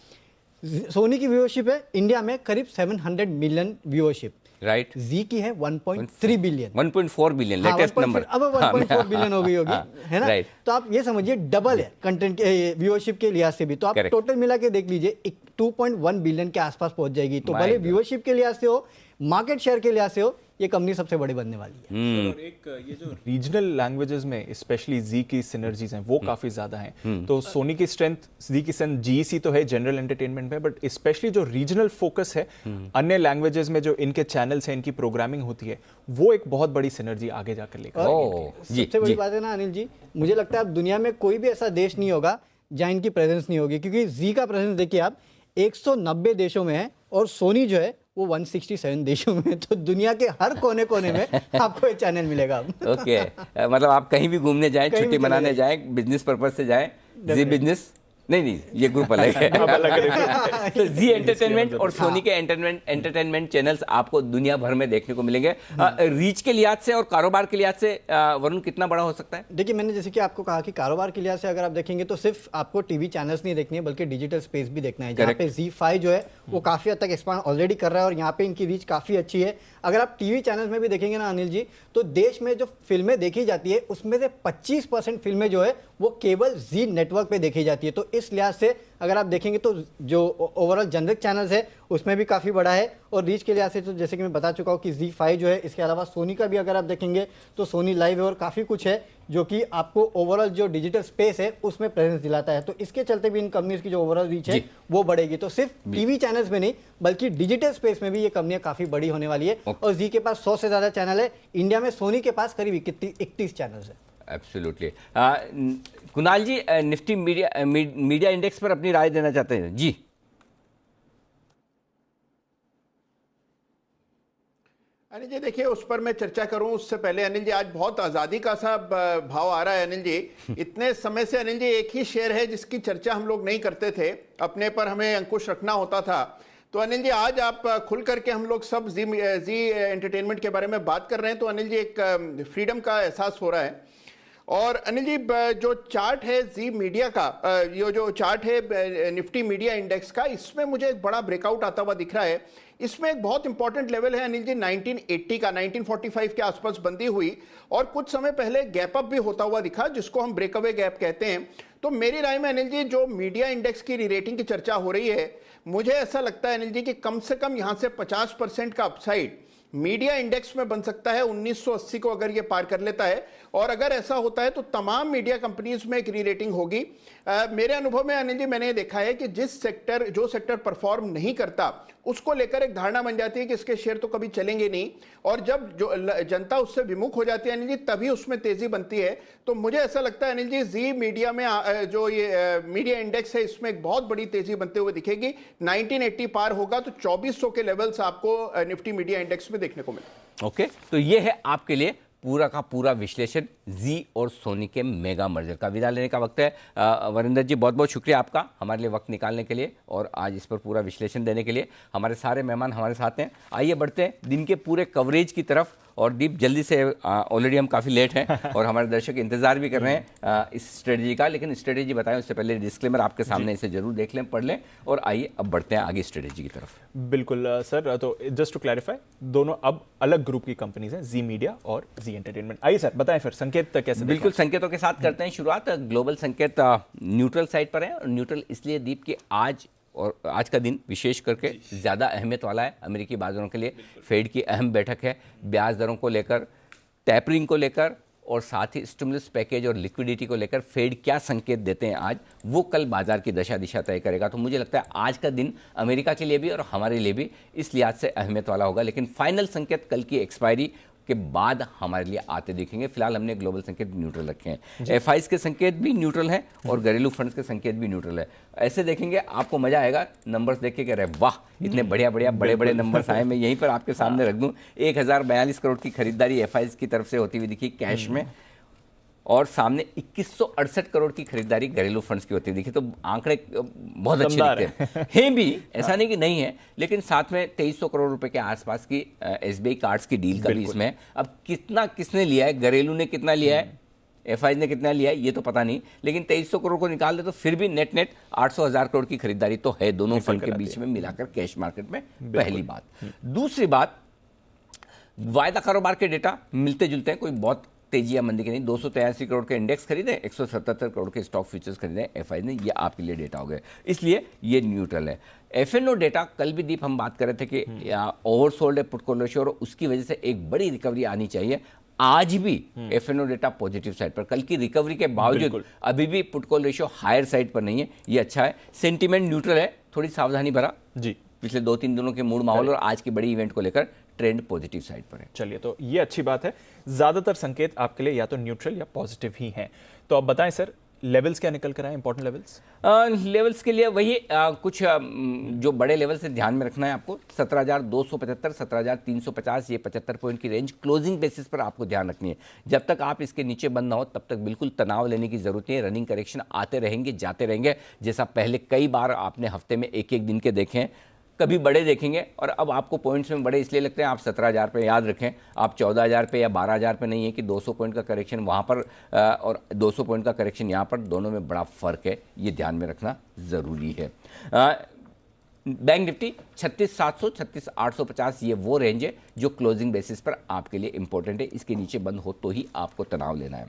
सोनी की व्यूअरशिप है इंडिया में करीब 700 मिलियन व्यूअरशिप, राइट। जी की है 1.3 बिलियन, 1.4 बिलियन लेटेस्ट नंबर, अब 1.4 बिलियन हो गई होगी, है ना? तो आप ये समझिए डबल है कंटेंट के व्यूअरशिप के लिहाज से भी। तो आप टोटल मिला के देख लीजिए 2.1 बिलियन के आसपास पहुंच जाएगी। तो भले व्यूअरशिप के लिहाज से हो, मार्केट शेयर के लिहाज से हो, ये कंपनी सबसे बड़ी बनने वाली है। और एक ये जो रीजनल लैंग्वेजेस में स्पेशली जी की सिनर्जीज हैं वो काफी ज्यादा हैं। तो सोनी की स्ट्रेंथ, जी की स्ट्रेंथ जीईसी तो है जनरल एंटरटेनमेंट में, बट स्पेशली जो रीजनल फोकस है अन्य लैंग्वेजेस में जो इनके चैनल्स हैं, इनकी प्रोग्रामिंग होती है, वो एक बहुत बड़ी सिनर्जी आगे जाकर लेकर। सबसे बड़ी बात है ना अनिल जी, मुझे लगता है अब दुनिया में कोई भी ऐसा देश नहीं होगा जहां इनकी प्रेजेंस नहीं होगी, क्योंकि जी का प्रेजेंस देखिए आप 190 देशों में है और सोनी जो है वो 167 देशों में। तो दुनिया के हर कोने कोने में आपको ये चैनल मिलेगा। ओके मतलब आप कहीं भी घूमने जाएं, छुट्टी मनाने जाएं, बिजनेस पर्पस से जाएं, जी बिजनेस नहीं ये ग्रुप अलग है। तो जी एंटरटेनमेंट और सोनी के एंटरटेनमेंट चैनल्स आपको दुनिया भर में देखने को मिलेंगे। रीच के लिहाज से और कारोबार के लिहाज से वरुण कितना बड़ा हो सकता है? देखिए मैंने जैसे कि आपको कहा कि कारोबार के लिहाज से अगर आप देखेंगे तो सिर्फ आपको टीवी चैनल्स नहीं देखनी है बल्कि डिजिटल स्पेस भी देखना है, जहाँ पे ZEE5 जो है वो काफी हद तक एक्सपांड ऑलरेडी कर रहा है और यहाँ पे इनकी रीच काफी अच्छी है। अगर आप टीवी चैनल्स में भी देखेंगे ना अनिल जी, तो देश में जो फिल्में देखी जाती है उसमें से 25% फिल्में जो है वो केवल जी नेटवर्क पे देखी जाती है। तो इस लिहाज से अगर आप देखेंगे तो जो ओवरऑल जनरिक चैनल्स है उसमें भी काफ़ी बड़ा है। और रीच के लिहाज से तो जैसे कि मैं बता चुका हूँ कि ZEE5 जो है, इसके अलावा सोनी का भी अगर आप देखेंगे तो सोनी लाइव है और काफ़ी कुछ है जो कि आपको ओवरऑल जो डिजिटल स्पेस है उसमें प्रेजेंस दिलाता है। तो इसके चलते भी इन कंपनीज की जो ओवरऑल रीच है वो बढ़ेगी। तो सिर्फ टीवी चैनल्स में नहीं बल्कि डिजिटल स्पेस में भी ये कंपनियां काफ़ी बड़ी होने वाली है। और जी के पास 100 से ज़्यादा चैनल है, इंडिया में सोनी के पास करीब 31 चैनल्स है। एब्सोल्युटली। कुणाल जी निफ्टी मीडिया इंडेक्स पर अपनी राय देना चाहते हैं जी? अनिल जी देखिए, उस पर मैं चर्चा करूं उससे पहले अनिल जी आज बहुत आज़ादी का सा भाव आ रहा है अनिल जी। इतने समय से अनिल जी एक ही शेयर है जिसकी चर्चा हम लोग नहीं करते थे, अपने पर हमें अंकुश रखना होता था। तो अनिल जी आज आप खुल करके हम लोग सब जी एंटरटेनमेंट के बारे में बात कर रहे हैं, तो अनिल जी एक फ्रीडम का एहसास हो रहा है। और अनिल जी जो चार्ट है जी मीडिया का, ये जो चार्ट है निफ्टी मीडिया इंडेक्स का, इसमें मुझे एक बड़ा ब्रेकआउट आता हुआ दिख रहा है। इसमें एक बहुत इंपॉर्टेंट लेवल है अनिल जी 1980 का, 1945 के आसपास बंदी हुई और कुछ समय पहले गैप अप भी होता हुआ दिखा, जिसको हम ब्रेकअवे गैप कहते हैं। तो मेरी राय में अनिल जी जो मीडिया इंडेक्स की रीरेटिंग की चर्चा हो रही है, मुझे ऐसा लगता है अनिल जी कि कम से कम यहां से 50% का अपसाइड मीडिया इंडेक्स में बन सकता है 1980 को अगर ये पार कर लेता है। और अगर ऐसा होता है तो तमाम मीडिया कंपनीज में एक री-रेटिंग होगी। मेरे अनुभव में अनिल जी मैंने देखा है कि जो सेक्टर परफॉर्म नहीं करता उसको लेकर एक धारणा बन जाती है कि इसके शेयर तो कभी चलेंगे नहीं, और जब जो जनता उससे विमुख हो जाती है अनिल जी तभी उसमें तेजी बनती है। तो मुझे ऐसा लगता है अनिल जी जी मीडिया में जो ये मीडिया इंडेक्स है इसमें एक बहुत बड़ी तेजी बनते हुए दिखेगी। 1980 पार होगा तो 2400 के लेवल्स आपको निफ्टी मीडिया इंडेक्स में देखने को मिले। ओके, तो ये है आपके लिए पूरा का पूरा विश्लेषण जी और सोनी के मेगा मर्जर का। विदा लेने का वक्त है। वरिंदर जी बहुत बहुत शुक्रिया आपका हमारे लिए वक्त निकालने के लिए और आज इस पर पूरा विश्लेषण देने के लिए। हमारे सारे मेहमान हमारे साथ हैं। आइए बढ़ते हैं दिन के पूरे कवरेज की तरफ। और दीप जल्दी से, ऑलरेडी हम काफ़ी लेट हैं और हमारे दर्शक इंतजार भी कर रहे हैं इस स्ट्रेटजी का, लेकिन स्ट्रेटजी बताएं उससे पहले डिस्क्लेमर आपके सामने, इसे जरूर देख लें, पढ़ लें। और आइए अब बढ़ते हैं आगे स्ट्रेटजी की तरफ। बिल्कुल सर, तो जस्ट टू क्लैरिफाई, दोनों अब अलग ग्रुप की कंपनीज हैं, जी मीडिया और जी एंटरटेनमेंट। आइए सर बताएं फिर संकेत कैसे? बिल्कुल, संकेतों के साथ करते हैं शुरुआत। ग्लोबल संकेत न्यूट्रल साइड पर है और न्यूट्रल इसलिए दीप कि आज का दिन विशेष करके ज़्यादा अहमियत वाला है अमेरिकी बाजारों के लिए। फेड की अहम बैठक है ब्याज दरों को लेकर, टैपरिंग को लेकर और साथ ही स्टिमुलस पैकेज और लिक्विडिटी को लेकर फेड क्या संकेत देते हैं आज, वो कल बाजार की दशा दिशा तय करेगा। तो मुझे लगता है आज का दिन अमेरिका के लिए भी और हमारे लिए भी इस लिहाज से अहमियत वाला होगा। लेकिन फाइनल संकेत कल की एक्सपायरी के बाद हमारे लिए आते दिखेंगे। फिलहाल हमने ग्लोबल संकेत न्यूट्रल रखे हैं। एफआईज के संकेत भी न्यूट्रल हैं और घरेलू फंड्स के संकेत भी न्यूट्रल है। ऐसे देखेंगे आपको मजा आएगा, नंबर्स देख के कह रहे वाह इतने बढ़िया बड़े बड़े नंबर्स आए। मैं यहीं पर आपके सामने रख दूं, 1042 करोड़ की खरीदारी एफआईज की तरफ से होती हुई दिखी कैश में, और सामने 2168 करोड़ की खरीदारी घरेलू फंड्स की होती है। देखिए तो आंकड़े बहुत अच्छे दिखते हैं भी, ऐसा नहीं कि नहीं है, लेकिन साथ में 2300 करोड़ रुपए के आसपास की एसबीआई कार्ड्स की डील का भी इसमें है। अब कितना किसने लिया है, घरेलू ने कितना लिया है, एफआई ने कितना लिया है, ये तो पता नहीं, लेकिन 2300 करोड़ को निकाल दे तो फिर भी नेट 800,000 करोड़ की खरीदारी तो है दोनों फंड के बीच में मिलाकर कैश मार्केट में। पहली बात। दूसरी बात, वायदा कारोबार के डेटा मिलते जुलते हैं, कोई बहुत तेजी या मंदी के नहीं। 283 करोड़ के इंडेक्स खरीदे, 177 करोड़ के स्टॉक फ्यूचर्स खरीदे एफआई ने, ये आपके लिए डेटा हो गया, इसलिए ये न्यूट्रल है। एफएनओ डेटा कल भी दीप हम बात कर रहे थे कि ओवरसोल्ड है पुट कॉल रेशियो और उसकी वजह से एक बड़ी रिकवरी आनी चाहिए। आज भी एफएनओ डेटा पॉजिटिव साइड पर, कल की रिकवरी के बावजूद अभी भी put call ratio higher side पर नहीं है, ये अच्छा है। सेंटीमेंट न्यूट्रल है, थोड़ी सावधानी भरा जी, पिछले 2-3 दिनों के मूड माहौल और आज की बड़ी इवेंट को लेकर ट्रेंड पॉजिटिव साइड पर है। चलिए, तो ये अच्छी बात है। ज्यादातर संकेत आपके लिए या तो न्यूट्रल या पॉजिटिव ही हैं। तो अब बताएं सर, लेवल्स क्या निकल कर आए, इंपॉर्टेंट लेवल्स? लेवल्स के लिए वही कुछ जो बड़े लेवल से ध्यान में रखना है आपको, 17,275, 17,350, ये 75 पॉइंट की रेंज क्लोजिंग बेसिस पर आपको ध्यान रखनी है। जब तक आप इसके नीचे बंद ना हो तब तक बिल्कुल तनाव लेने की जरूरत नहीं है। रनिंग करेक्शन आते रहेंगे, जाते रहेंगे, जैसा पहले कई बार आपने हफ्ते में एक एक दिन के देखे हैं, कभी बड़े देखेंगे। और अब आपको पॉइंट्स में बड़े इसलिए लगते हैं, आप 17,000 पे याद रखें, आप 14,000 पे या 12,000 पे नहीं है कि 200 पॉइंट का करेक्शन वहाँ पर और 200 पॉइंट का करेक्शन यहाँ पर, दोनों में बड़ा फर्क है, ये ध्यान में रखना ज़रूरी है। बैंक निफ्टी 36,700, 36,850, ये वो रेंज है जो क्लोजिंग बेसिस पर आपके लिए इंपॉर्टेंट है। इसके नीचे बंद हो तो ही आपको तनाव लेना है।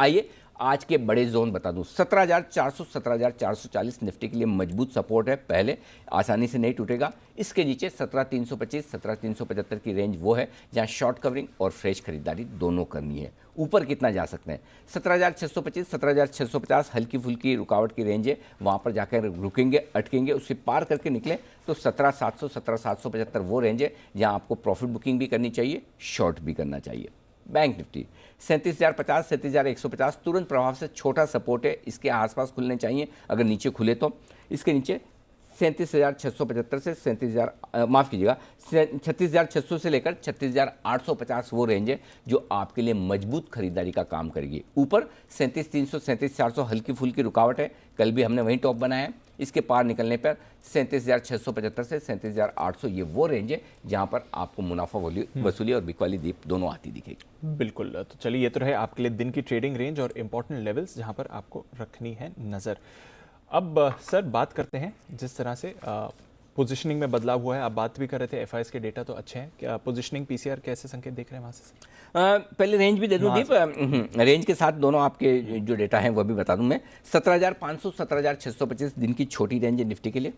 आइए आज के बड़े जोन बता दूं, 17,400, 17,440 निफ्टी के लिए मजबूत सपोर्ट है, पहले आसानी से नहीं टूटेगा। इसके नीचे 17,325, 17,375 की रेंज वो है जहां शॉर्ट कवरिंग और फ्रेश खरीदारी दोनों करनी है। ऊपर कितना जा सकते हैं, 17,625, 17,650 हल्की फुल्की रुकावट की रेंज है, वहां पर जाकर रुकेंगे, अटकेंगे, उससे पार करके निकले तो 17,700, 17,775 वो रेंज है जहां आपको प्रॉफिट बुकिंग भी करनी चाहिए, शॉर्ट भी करना चाहिए। बैंक निफ्टी 37,050, 37,150 तुरंत प्रभाव से छोटा सपोर्ट है, इसके आसपास खुलने चाहिए अगर नीचे खुले तो। इसके नीचे 37,675 से 36,600 से लेकर 36,850 वो रेंज है जो आपके लिए मजबूत खरीदारी का काम करेगी। ऊपर 37,300, 37,400 हल्की फुल्की रुकावट है, कल भी हमने वहीं टॉप बनाया है। इसके पार निकलने पर 37,675 से 37,800 ये वो रेंज है जहां पर आपको मुनाफा वसूली और बिक वाली दीप दोनों आती दिखेगी। बिल्कुल, तो चलिए, ये तो रहे आपके लिए दिन की ट्रेडिंग रेंज और इंपॉर्टेंट लेवल्स जहां पर आपको रखनी है नजर। अब सर बात करते हैं जिस तरह से पोजीशनिंग में बदलाव हुआ है। आप बात भी कर रहे थे एफआईएस के डेटा तो अच्छे हैं, क्या पोजीशनिंग पीसीआर कैसे संकेत देख रहे हैं वहां से? पहले रेंज भी दे दूं दीप, रेंज के साथ दोनों आपके जो डेटा हैं वो भी बता दूं मैं। 17,500, 17,625 दिन की छोटी रेंज है निफ्टी के लिए,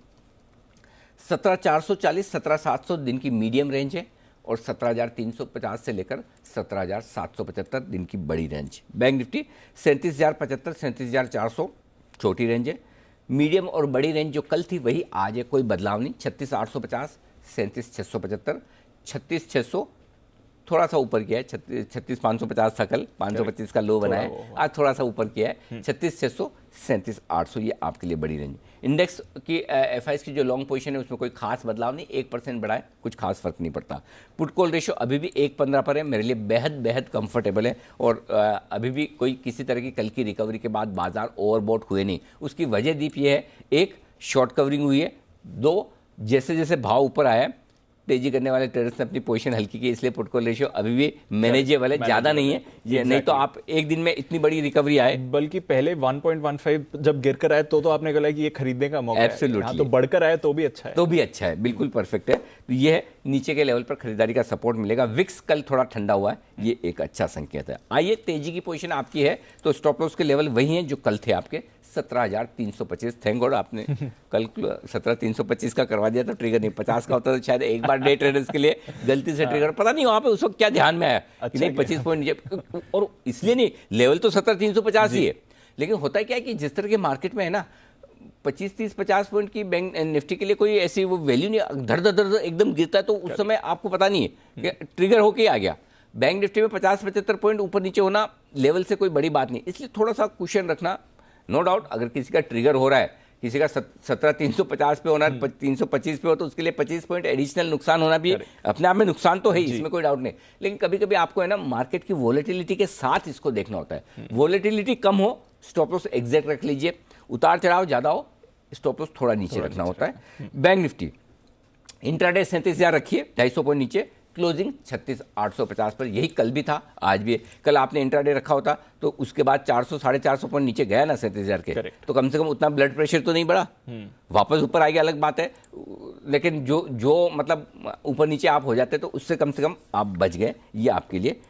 17,440, 17,700 दिन की मीडियम रेंज है और 17,350 से लेकर 17,775 दिन की बड़ी रेंज। बैंक निफ्टी 37,075, 37,400 छोटी रेंज है, मीडियम और बड़ी रेंज जो कल थी वही आज है, कोई बदलाव नहीं। 36,850, 37,675, 36,600 थोड़ा सा ऊपर किया है, 36,550 था कल, 525 का लो बनाया है, आज थोड़ा सा ऊपर किया है, 36,600, 37,800 ये आपके लिए बड़ी रेंज। इंडेक्स की एफआईएस की जो लॉन्ग पोजीशन है उसमें कोई खास बदलाव नहीं, 1% बढ़ा है, कुछ खास फर्क नहीं पड़ता। पुट कॉल रेशियो अभी भी 1.15 पर है, मेरे लिए बेहद कंफर्टेबल है और अभी भी कोई किसी तरह की कल की रिकवरी के बाद बाजार ओवरबॉट हुए नहीं। उसकी वजह दीप ये है, एक शॉर्ट कवरिंग हुई है, दो जैसे जैसे भाव ऊपर आया है तेजी करने वाले ट्रेडर्स ने अपनी पोजीशन हल्की की, इसलिए पुट कॉल रेशियो अभी भी मैनेजेबल है, ज्यादा नहीं है ये। नहीं तो आप एक दिन में इतनी बड़ी रिकवरी आए, बल्कि पहले 1.15 जब गिर कर आए तो आपने कहा कि ये खरीदने का मौका है, तो बढ़कर आए तो भी अच्छा है, तो भी अच्छा है, बिल्कुल परफेक्ट है। तो ये है, नीचे के लेवल पर खरीदारी का सपोर्ट मिलेगा। विक्स कल थोड़ा ठंडा हुआ है, ये एक अच्छा संकेत है। आइए, तेजी की पोजीशन आपकी है तो स्टॉप लॉस के लेवल वही हैं जो कल थे आपके, 17,325। थैंक गॉड आपने कल 17,325 का करवा दिया, तो ट्रिगर नहीं 50 का होता तो शायद एक बार डे ट्रेडर्स के लिए गलती से ट्रिगर, पता नहीं वहां पे उस वक्त क्या ध्यान में आया कि नहीं 25 पॉइंट नीचे, और इसलिए नहीं, लेवल तो 17,350 ही है, लेकिन होता क्या है कि जिस तरह के मार्केट में है ना 25, 30, 50 पॉइंट की बैंक निफ्टी के लिए कोई ऐसी वो वैल्यू नहीं, धड़ धड़ धड़ एकदम गिरता है तो उस समय आपको पता नहीं है कि ट्रिगर होके आ गया। बैंक निफ्टी में 50-75 पॉइंट ऊपर नीचे होना लेवल से कोई बड़ी बात नहीं, इसलिए थोड़ा सा कुशन रखना। नो डाउट अगर किसी का ट्रिगर हो रहा है, किसी का 17,350 पे होना है, 325 पे हो, तो उसके लिए 25 पॉइंट एडिशनल नुकसान होना भी अपने आप में नुकसान तो है ही, इसमें कोई डाउट नहीं। लेकिन कभी कभी आपको है ना मार्केट की वोलेटिलिटी के साथ इसको देखना होता है। वोलेटिलिटी कम हो स्टॉप लॉस एग्जैक्ट रख लीजिए, उतार चढ़ाव ज्यादा हो स्टॉप लॉस थोड़ा नीचे रखना होता है। बैंक निफ्टी इंट्राडे 37,000 रखिए, 250 पॉइंट नीचे, क्लोजिंग 36,850 पर, यही कल भी था, आज भी है। कल आपने इंट्राडे रखा होता तो उसके बाद 400 450 पर नीचे गया ना 37,000 के, तो कम से कम उतना ब्लड प्रेशर तो नहीं बढ़ा, वापस ऊपर आ गया अलग बात है, लेकिन जो मतलब ऊपर नीचे आप हो जाते तो उससे कम से कम आप बच गए। ये आपके लिए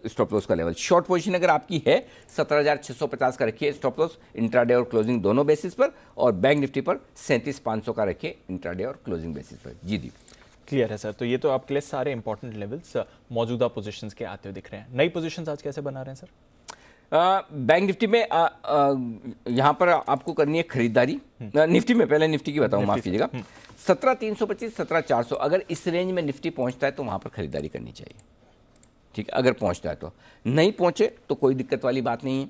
स्टॉप लॉस का लेवल। शॉर्ट पोजीशन अगर आपकी है 17,650 का रखिए स्टॉप लॉस इंट्राडे और क्लोजिंग दोनों बेसिस पर, और बैंक निफ्टी पर 37,500 का रखिए इंट्राडे और क्लोजिंग बेसिस पर। जी दी क्लियर है सर। तो ये तो आपके लिए सारे इंपॉर्टेंट लेवल्स मौजूदा पोजीशंस के आते हुए दिख रहे हैं। नई पोजीशंस आज कैसे बना रहे हैं सर? बैंक निफ्टी में यहाँ पर आपको करनी है खरीदारी। निफ्टी में, पहले निफ्टी की बताऊँ, माफ कीजिएगा, 17,325 17,400 अगर इस रेंज में निफ्टी पहुँचता है तो वहाँ पर खरीदारी करनी चाहिए। ठीक है, अगर पहुँचता है तो, नहीं पहुँचे तो कोई दिक्कत वाली बात नहीं है।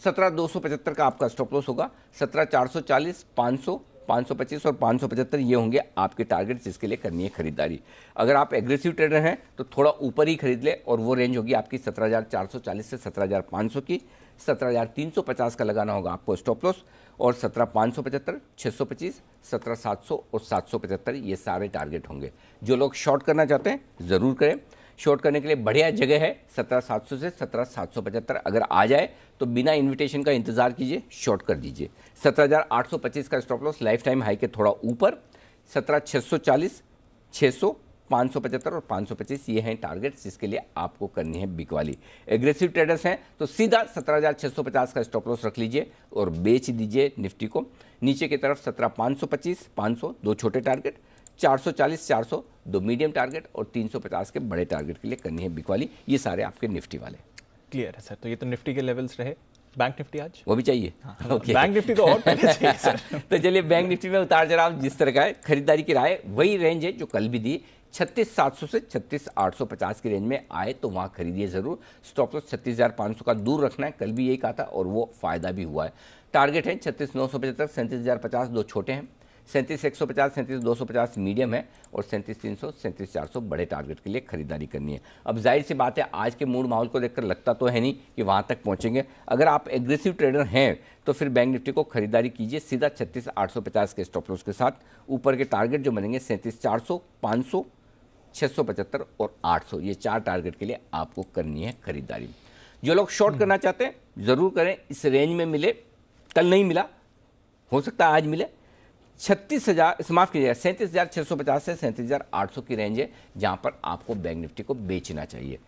17,275 का आपका स्टॉप लॉस होगा। 17,440 500 525 और 575 ये होंगे आपके टारगेट जिसके लिए करनी है खरीदारी। अगर आप एग्रेसिव ट्रेडर हैं तो थोड़ा ऊपर ही खरीद ले, और वो रेंज होगी आपकी 17,440 से 17,500 की। 17,350 का लगाना होगा आपको स्टॉप लॉस, और 17,575 625 17,700 और 775 ये सारे टारगेट होंगे। जो लोग शॉर्ट करना चाहते हैं ज़रूर करें। शॉर्ट करने के लिए बढ़िया जगह है 17,700 से 17,775, अगर आ जाए तो बिना इन्विटेशन का इंतजार कीजिए, शॉर्ट कर दीजिए। 17,825 का stop loss life time high के थोड़ा ऊपर। 17,640 600 575 और 525 ये हैं टारगेट्स जिसके लिए आपको करनी है बिग वाली। एग्रेसिव ट्रेडर्स हैं तो सीधा 17,650 का स्टॉप लॉस रख लीजिए और बेच दीजिए निफ्टी को। नीचे की तरफ 17,525 500 दो छोटे टारगेट, 440 400 दो मीडियम टारगेट, और 350 के बड़े टारगेट के लिए करनी है बिग वाली। ये सारे आपके निफ्टी वाले। क्लियर है सर। तो ये तो निफ्टी के लेवल्स रहे। बैंक निफ्टी आज वो भी चाहिए। ओके, बैंक निफ्टी तो और पहले चाहिए सर। तो चलिए, बैंक निफ्टी में उतार चढ़ाव जिस तरह का है, खरीदारी की राय वही रेंज है जो कल भी दी। 36,700 से 36,850 की रेंज में आए तो वहाँ खरीदिए ज़रूर। स्टॉप लॉस 36,500 का दूर रखना है, कल भी यही कहा था और वो फ़ायदा भी हुआ है। टारगेट है 36,975 37,050 दो छोटे हैं, 37,150 37,250 मीडियम है, और 37,300 37,400 बड़े टारगेट के लिए खरीदारी करनी है। अब जाहिर सी बात है, आज के मूड माहौल को देखकर लगता तो है नहीं कि वहाँ तक पहुँचेंगे। अगर आप एग्रेसिव ट्रेडर हैं तो फिर बैंक निफ्टी को खरीदारी कीजिए सीधा 36,850 के स्टॉप लॉस के साथ। ऊपर के टारगेट जो बनेंगे 37,400 500 675 और 800, ये चार टारगेट के लिए आपको करनी है खरीदारी। जो लोग शॉर्ट करना चाहते हैं ज़रूर करें, इस रेंज में मिले, कल नहीं मिला, हो सकता है आज मिले। 36,000 माफ कीजिएगा 37,650 से 37,800 की रेंज है जहां पर आपको बैंक निफ्टी को बेचना चाहिए।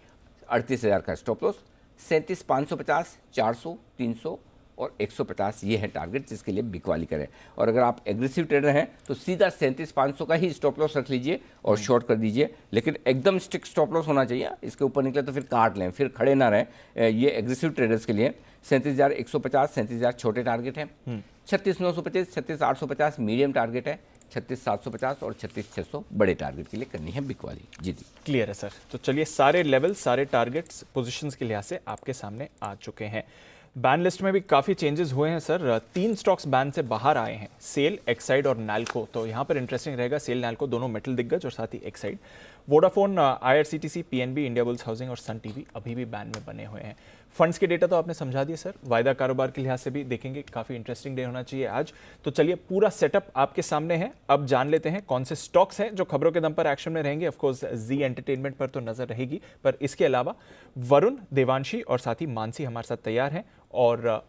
38,000 का स्टॉप लॉस, 37,550 400 300 और 150 ये है टारगेट जिसके लिए बिकवाली करें। और अगर आप एग्रेसिव ट्रेडर हैं तो सीधा 37,500 का ही स्टॉप लॉस रख लीजिए और शॉर्ट कर दीजिए, लेकिन एकदम स्ट्रिक्ट स्टॉप लॉस होना चाहिए। इसके ऊपर निकले तो फिर काट लें, फिर खड़े ना रहें। ये एग्रेसिव ट्रेडर्स के लिए 37,150 37,000 छोटे टारगेट हैं, 36,925 36,850 मीडियम टारगेट है, 36,750 और 36,600 बड़े टारगेट के लिए करनी है बिकवाली। जी जी क्लियर है सर। तो चलिए, सारे लेवल सारे टारगेट्स पोजीशंस के लिहाज से आपके सामने आ चुके हैं। बैन लिस्ट में भी काफ़ी चेंजेस हुए हैं सर। 3 स्टॉक्स बैन से बाहर आए हैं, सेल, एक्साइड और नैल्को। तो यहाँ पर इंटरेस्टिंग रहेगा, सेल नैल्को दोनों मेटल दिग्गज और साथ ही Exide. Vodafone, IRCTC, PNB, Indiabulls housing और सन टीवी अभी भी बैन में बने हुए हैं। फंड्स के डेटा तो आपने समझा दिया सर। वायदा कारोबार के लिहाज से भी देखेंगे, काफ़ी इंटरेस्टिंग डे होना चाहिए आज। तो चलिए, पूरा सेटअप आपके सामने है। अब जान लेते हैं कौन से स्टॉक्स हैं जो खबरों के दम पर एक्शन में रहेंगे। ऑफकोर्स जी एंटरटेनमेंट पर तो नजर रहेगी, पर इसके अलावा वरुण, देवांशी और साथ ही मानसी हमारे साथ तैयार हैं और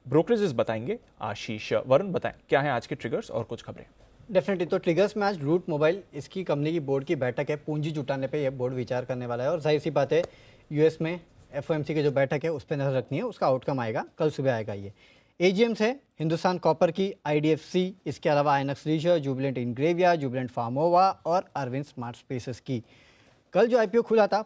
ब्रोकरेजेस बताएंगे आशीष। वरुण, बताएं क्या है आज के ट्रिगर्स और कुछ खबरें। डेफिनेटली, तो ट्रिगर्स में आज रूट मोबाइल, इसकी कंपनी की बोर्ड की बैठक है, पूंजी जुटाने पे ये बोर्ड विचार करने वाला है। और जाहिर सी बात है, यूएस में FOMC की जो बैठक है उस पर नजर रखनी है, उसका आउटकम आएगा, कल सुबह आएगा। ये AGMs है हिंदुस्तान कॉपर की, IDFC, इसके अलावा आइनक्स रीजर, जुबिलेंट इंग्रेविया, जुबिलेंट फार्मोवा और अरविंद स्मार्ट स्पेसेस की। कल जो IPO खुला था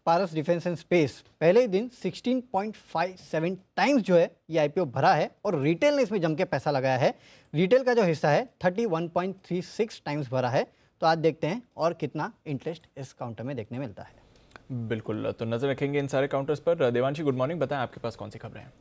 पारस डिफेंस एंड स्पेस, पहले ही दिन 16.57 टाइम्स जो है ये IPO भरा है और रिटेल ने इसमें जम के पैसा लगाया है। रिटेल का जो हिस्सा है 31.36 टाइम्स भरा है। तो आज देखते हैं और कितना इंटरेस्ट इस काउंटर में देखने मिलता है। बिल्कुल, तो नजर रखेंगे इन सारे काउंटर्स पर। देवांशी, गुड मॉर्निंग, बताएं आपके पास कौन सी खबरें हैं।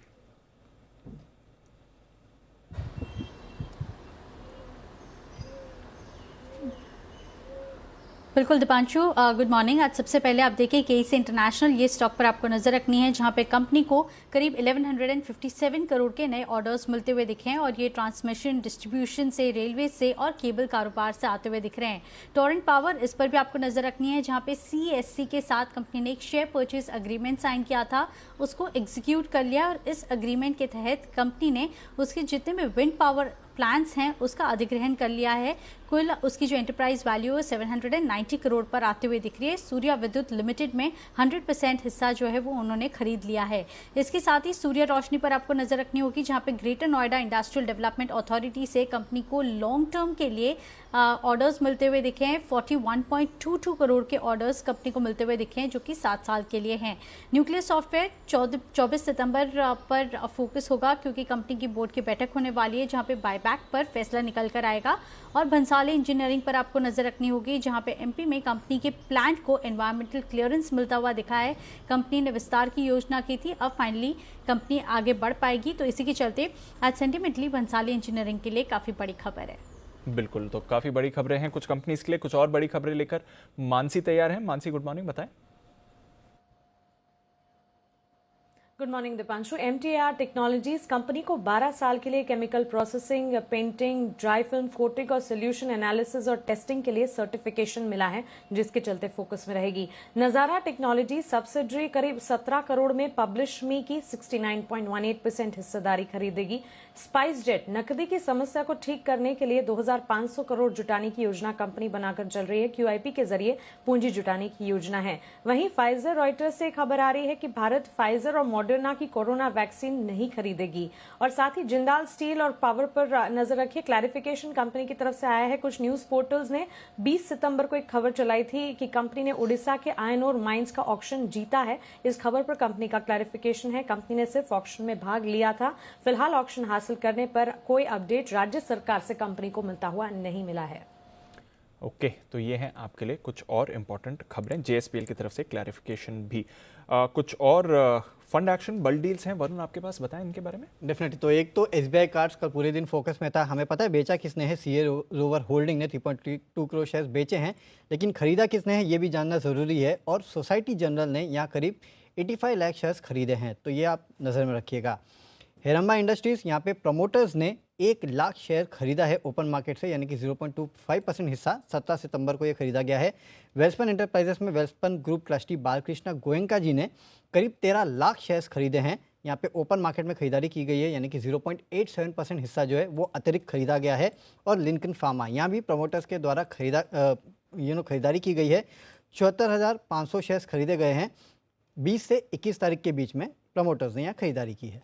बिल्कुल दीपांशु, गुड मॉर्निंग। आज सबसे पहले आप देखिए केईसी इंटरनेशनल, ये स्टॉक पर आपको नजर रखनी है, जहां पे कंपनी को करीब 1157 करोड़ के नए ऑर्डर्स मिलते हुए दिखे हैं और ये ट्रांसमिशन, डिस्ट्रीब्यूशन से, रेलवे से और केबल कारोबार से आते हुए दिख रहे हैं। टोरेंट पावर, इस पर भी आपको नजर रखनी है, जहां पे CESC के साथ कंपनी ने एक शेयर परचेज अग्रीमेंट साइन किया था, उसको एग्जीक्यूट कर लिया और इस अग्रीमेंट के तहत कंपनी ने उसके जितने भी विंड पावर प्लान्स हैं उसका अधिग्रहण कर लिया है। कुल उसकी जो एंटरप्राइज वैल्यू है 790 करोड़ पर आते हुए दिख रही है। सूर्या विद्युत लिमिटेड में 100% हिस्सा जो है वो उन्होंने खरीद लिया है। इसके साथ ही सूर्य रोशनी पर आपको नजर रखनी होगी, जहां पे greater Noida industrial development authority से कंपनी को लॉन्ग टर्म के लिए ऑर्डर्स मिलते हुए दिखे हैं। 41.22 करोड़ के ऑर्डर्स कंपनी को मिलते हुए दिखे हैं, जो कि 7 साल के लिए हैं। न्यूक्लियर सॉफ्टवेयर 24 सितंबर पर फोकस होगा, क्योंकि कंपनी की बोर्ड की बैठक होने वाली है, जहां पे बायबैक पर फैसला निकल कर आएगा। और भंसाली इंजीनियरिंग पर आपको नजर रखनी होगी, जहां पे MP में कंपनी के प्लांट को एनवायरमेंटल क्लियरेंस मिलता हुआ दिखा है। कंपनी ने विस्तार की योजना की थी, अब फाइनली कंपनी आगे बढ़ पाएगी, तो इसी के चलते आज सेंटिमेंटली भंसाली इंजीनियरिंग के लिए काफी बड़ी खबर है। बिल्कुल, तो काफी बड़ी खबरें हैं कुछ कंपनीज के लिए। कुछ और बड़ी खबरें लेकर मानसी तैयार है। मानसी, गुड मॉर्निंग, बताएं। Good morning Deepanshu. MTAR technologies company को 12 साल के लिए chemical processing, painting, dry film coating और सोल्यूशन एनालिसिस और टेस्टिंग के लिए सर्टिफिकेशन मिला है, जिसके चलते फोकस में रहेगी। नजारा टेक्नोलॉजी सब्सिडरी करीब 17 करोड़ में पब्लिश मी की 69.18% हिस्सेदारी खरीदेगी। स्पाइस जेट नकदी की समस्या को ठीक करने के लिए 2500 करोड़ जुटाने की योजना कंपनी बनाकर चल रही है। QIP के जरिए पूंजी जुटाने की योजना है। वहीं फाइजर, रॉयटर्स से खबर आ रही है कि भारत फाइजर और मॉडर्ना की कोरोना वैक्सीन नहीं खरीदेगी। और साथ ही जिंदाल स्टील और पावर पर नजर रखिए। क्लैरिफिकेशन कंपनी की तरफ से आया है। कुछ न्यूज पोर्टल्स ने 20 सितंबर को एक खबर चलाई थी कि कंपनी ने उड़ीसा के आयन और माइंस का ऑक्शन जीता है। इस खबर पर कंपनी का क्लैरिफिकेशन है, कंपनी ने सिर्फ ऑक्शन में भाग लिया था। फिलहाल ऑक्शन हासिल करने पर कोई अपडेट राज्य सरकार से कंपनी को मिलता हुआ नहीं मिला है। ओके, तो ये हैं आपके लिए कुछ और इंपॉर्टेंट खबरें। JSPL की तरफ से क्लैरिफिकेशन भी। कुछ और फंड एक्शन, बल्क डील्स हैं, वरुण आपके पास, बताएं इनके बारे में। डेफिनेटली, तो एक तो SBI कार्ड्स का पूरे दिन फोकस में था। हमें पता है बेचा किसने है, CA रोवर होल्डिंग ने 3.2 करोड़ शेयर्स बेचे हैं, लेकिन खरीदा किसने है ये भी जानना ज़रूरी है। और सोसाइटी जनरल ने यहाँ करीब 85 लाख शेयर्स खरीदे हैं, तो ये आप नज़र में रखिएगा। हेरम्बा इंडस्ट्रीज़, यहाँ पे प्रमोटर्स ने 1 लाख शेयर खरीदा है ओपन मार्केट से, यानी कि 0.25% हिस्सा 17 सितंबर को ये खरीदा गया है। वेल्सपन एंटरप्राइजेस में वेल्सपन ग्रुप ट्रस्टी बालकृष्ण गोयंका जी ने करीब 13 लाख शेयर्स खरीदे हैं। यहाँ पे ओपन मार्केट में खरीदारी की गई है, यानी कि 0.87% हिस्सा जो है वो अतिरिक्त खरीदा गया है। और लिंकन फार्मा, यहाँ भी प्रमोटर्स के द्वारा खरीदारी की गई है। 74,500 शेयर्स खरीदे गए हैं। 20 से 21 तारीख के बीच में प्रमोटर्स ने यहाँ खरीदारी की है।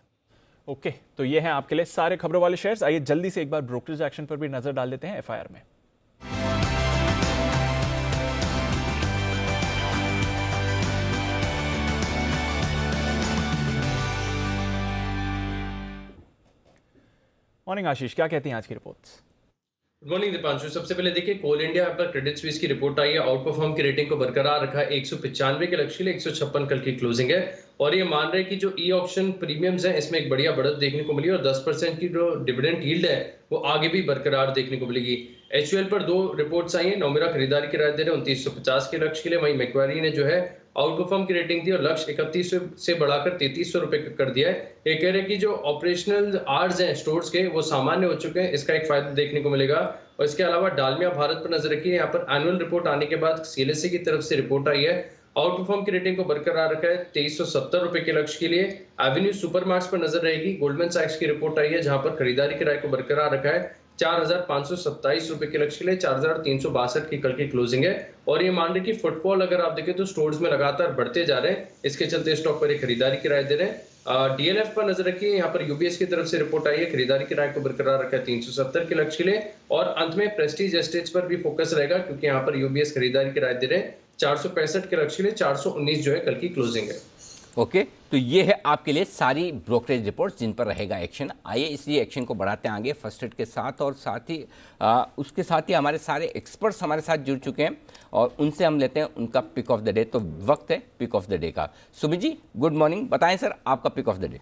ओके, तो ये हैं आपके लिए सारे खबरों वाले शेयर्स। आइए जल्दी से एक बार ब्रोकरेज एक्शन पर भी नजर डाल देते हैं FIR में। मॉर्निंग आशीष, क्या कहती हैं आज की रिपोर्ट्स? Good morning Deepanshu. सबसे पहले देखिए कोल इंडिया पर क्रेडिट स्विस की रिपोर्ट आई है। आउट परफॉर्म की रेटिंग को बरकरार रखा है। 195 के लक्ष्य के लिए 156 कल की क्लोजिंग है। और ये मान रहे हैं कि जो ई ऑप्शन प्रीमियम्स हैं इसमें एक बढ़िया बढ़त देखने को मिली और 10% की जो डिविडेंड यील्ड है वो आगे भी बरकरार देखने को मिलेगी। HUL पर 2 रिपोर्ट्स आई हैं। नोमेरा खरीदारी की राय दे रहे हैं 2950 के लक्ष्य के लिए। वहीं मैक्वारी ने जो है आउट परफॉर्म की रेटिंग थी और लक्ष्य 31 से बढ़ाकर 3300 रुपए कर दिया है। ये कह रहे हैं कि जो ऑपरेशनल आवर्स हैं स्टोर्स के वो सामान्य हो चुके हैं, इसका एक फायदा देखने को मिलेगा। और इसके अलावा डालमिया भारत पर नजर रखिए। यहाँ पर एनुअल रिपोर्ट आने के बाद CLSA की तरफ से रिपोर्ट आई है। आउट परफॉर्म की रेटिंग को बरकरार रखा है 2370 रुपए के लक्ष्य के लिए। एवेन्यू सुपरमार्ट्स पर नजर रहेगी। गोल्डमैन सैक्स की रिपोर्ट आई है, जहां पर खरीदारी की राय को बरकरार रखा है 4527 रुपए के लक्ष्य के लिए। 4362 की कल की क्लोजिंग है। और ये मान रहे कि फुटफॉल अगर आप देखें तो स्टोर्स में लगातार बढ़ते जा रहे हैं, इसके चलते स्टॉक पर खरीदारी की राय दे रहे हैं। DLF पर नजर रखिए। यहाँ पर UBS की तरफ से रिपोर्ट आई है। खरीदारी की राय को बरकरार रखा है 370 के लक्ष्य के लिए। और अंत में प्रेस्टीज एस्टेट्स पर भी फोकस रहेगा, क्योंकि यहाँ पर UBS खरीदारी की राय दे रहे हैं 465 के लक्ष्य के लिए। 419 जो है कल की क्लोजिंग है। ओके, तो ये है आपके लिए सारी ब्रोकरेज रिपोर्ट्स जिन पर रहेगा एक्शन। आइए इसी एक्शन को बढ़ाते हैं आगे फर्स्ट हिट के साथ, और साथ ही उसके साथ ही हमारे सारे एक्सपर्ट्स हमारे साथ जुड़ चुके हैं और उनसे हम लेते हैं उनका पिक ऑफ द डे। तो वक्त है पिक ऑफ द डे का। सुमित जी, गुड मॉर्निंग, बताएं सर आपका pick of the day.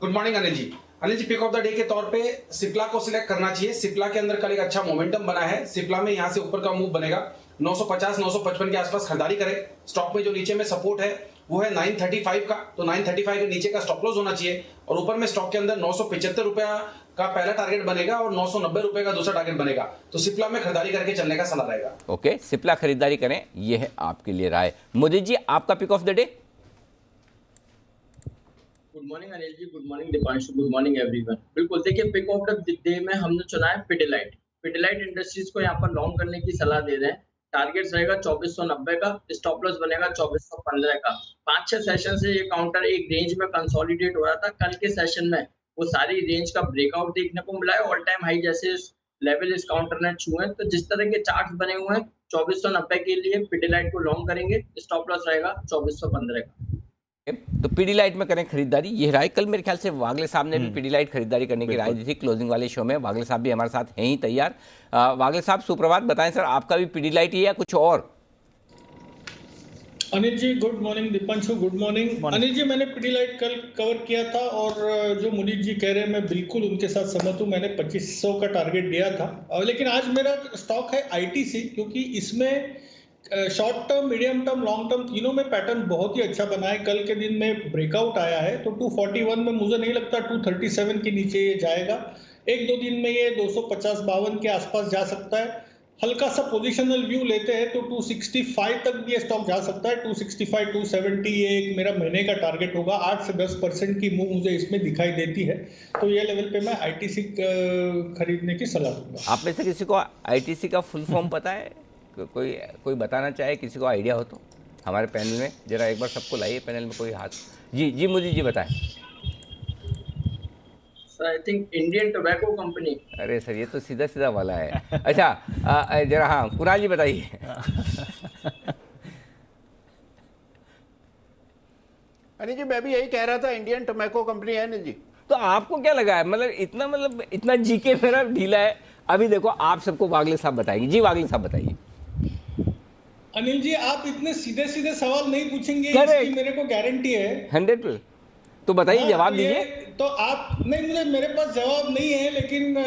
Good morning Anil ji. Anil ji, pick of the day के तौर पे सिप्ला को सिलेक्ट करना चाहिए। सिप्ला के अंदर कल एक अच्छा मोमेंटम बना है। सिप्ला में यहाँ से ऊपर का मूव बनेगा 950 955 के आसपास खरीदारी करें। स्टॉक में जो नीचे में सपोर्ट है वो है 935 का, तो 935 के नीचे का स्टॉप लॉस होना चाहिए। और ऊपर में स्टॉक के अंदर 975 रुपया का पहला टारगेट बनेगा और 990 रुपए का दूसरा टारगेट बनेगा। तो सिप्ला में खरीदारी करके चलने का सलाह रहेगा। ओके, सिप्ला खरीदारी करें, ये है आपके लिए राय। मोदी जी, आपका pick of the day. Good morning Anil ji, good morning Deepanshu, good morning everyone. बिल्कुल, देखिए पिक ऑफ द डे में हमने चुना है पिडिलाइट। पिडिलाइट इंडस्ट्रीज को यहाँ पर लॉन्ग करने की सलाह दे रहे हैं। टारगेट रहेगा 2490 का, स्टॉप लॉस बनेगा 2415 का। 5-6 सेशन से ये काउंटर एक रेंज में कंसोलिडेट हो रहा था। कल के सेशन में वो सारी रेंज का ब्रेकआउट देखने को मिला है। ऑल टाइम हाई जैसे लेवल इस काउंटर ने छुए हैं। तो जिस तरह के चार्ट्स बने हुए हैं 2490 के लिए पिडिलाइट को लॉन्ग करेंगे, स्टॉप लॉस रहेगा 2415 का। तो पीडीलाइट में करें खरीदारी, ये राय। कल मेरे ख्याल से वागले साहब ने भी पीडीलाइट खरीदारी करने की राय दी थी क्लोजिंग वाले शो में। वागले साहब भी हमारे साथ हैं ही तैयार। वागले साहब, सुप्रभात। बताएं सर, आपका भी पीडीलाइट ही है या कुछ और? Anil ji good morning, Deepanshu good morning. Anil ji, मैंने पिडिलाइट कल कवर किया था और जो मुनीत जी कह रहे हैं मैं बिल्कुल उनके साथ सहमत हूं। मैंने 2500 का टारगेट दिया था। लेकिन आज मेरा स्टॉक है आईटीसी, क्योंकि इसमें short term, medium term, long term तीनों में पैटर्न बहुत ही अच्छा बना है। कल के दिन में ब्रेकआउट आया है, तो 241 में मुझे नहीं लगता 237 के नीचे ये जाएगा। 1-2 दिन में ये 250-52 के आसपास जा सकता है। हल्का सा पोजिशनल व्यू लेते हैं तो 265 तक भी ये स्टॉक जा सकता है। 265, 270 ये एक मेरा महीने का टारगेट होगा। 8 से 10% की मूव मुझे इसमें दिखाई देती है। तो ये लेवल पे मैं आईटीसी खरीदने की सलाह दूंगा। आप में से किसी को आईटीसी का फुल फॉर्म पता है? कोई बताना चाहे, किसी को आइडिया हो तो हमारे पैनल में जरा एक बार सबको लाइए पैनल में कोई हाथ। जी मोदी जी बताएं। I think Indian tobacco company. अरे सर, ये तो सीधा सीधा वाला है। अच्छा, जरा हाँ कुणाल जी बताइए। अनिल जी, मैं भी यही कह रहा था, इंडियन टोबैको कंपनी है अनिल जी। तो आपको क्या लगा है? मतलब इतना जीके मेरा ढीला है। अभी देखो, आप सबको वागले साहब बताएंगे। जी वागले साहब बताइए। अनिल जी, आप इतने सीधे सीधे सवाल नहीं पूछेंगे, इसकी मेरे को गारंटी है। 100%। तो बताइए, जवाब दीजिए। तो आप नहीं, मेरे पास जवाब नहीं है, लेकिन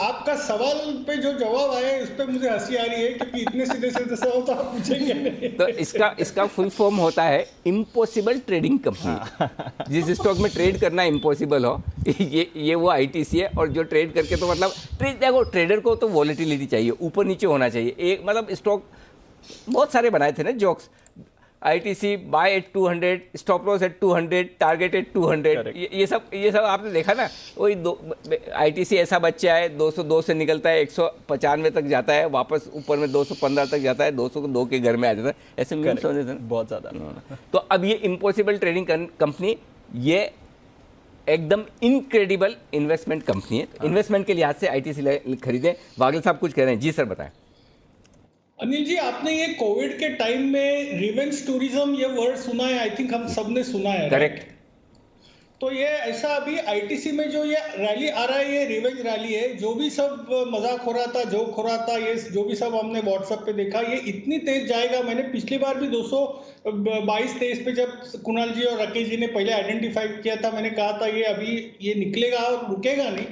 आपका सवाल पे जो जवाब आया है उस पर मुझे हंसी आ रही है, क्योंकि इतने सीधे सीधे सवाल तो आप पूछेंगे नहीं। तो इसका फुल फॉर्म होता है इम्पॉसिबल ट्रेडिंग कंपनी। जिस स्टॉक में ट्रेड करना इम्पॉसिबल हो, ये वो आईटीसी है। और जो ट्रेड करके, तो मतलब देखो, ट्रेडर को तो वॉलेटिलिटी चाहिए, ऊपर नीचे होना चाहिए। एक मतलब स्टॉक बहुत सारे बनाए थे ना jokes. ITC buy at 200, stop loss at 200, target at 200। ये सब आपने देखा ना। वही आईटीसी ऐसा बच्चा है, 202 से निकलता है, 195 तक जाता है, वापस ऊपर में 215 तक जाता है, 202 के घर में आ जाता है। ऐसे मीम्स होते थे बहुत ज़्यादा। तो अब ये इम्पॉसिबल ट्रेडिंग कंपनी, ये एकदम इनक्रेडिबल इन्वेस्टमेंट कंपनी है। तो इन्वेस्टमेंट के लिहाज से आईटीसी खरीदें। वागल साहब कुछ कह रहे हैं। जी सर बताएं। अनिल जी, आपने ये कोविड के टाइम में रिवेंज टूरिज्म ये वर्ड सुना है? आई थिंक हम सब ने सुना है। करेक्ट। तो ये ऐसा अभी आईटीसी में जो ये रैली आ रहा है, ये रिवेंज रैली है। जो भी सब मजाक हो रहा था, जोक हो रहा था, ये जो भी सब हमने व्हाट्सएप पे देखा, ये इतनी तेज जाएगा। मैंने पिछली बार भी 222-23 पे जब कुणाल जी और राकेश जी ने पहले आइडेंटिफाई किया था, मैंने कहा था ये अभी ये निकलेगा और रुकेगा नहीं।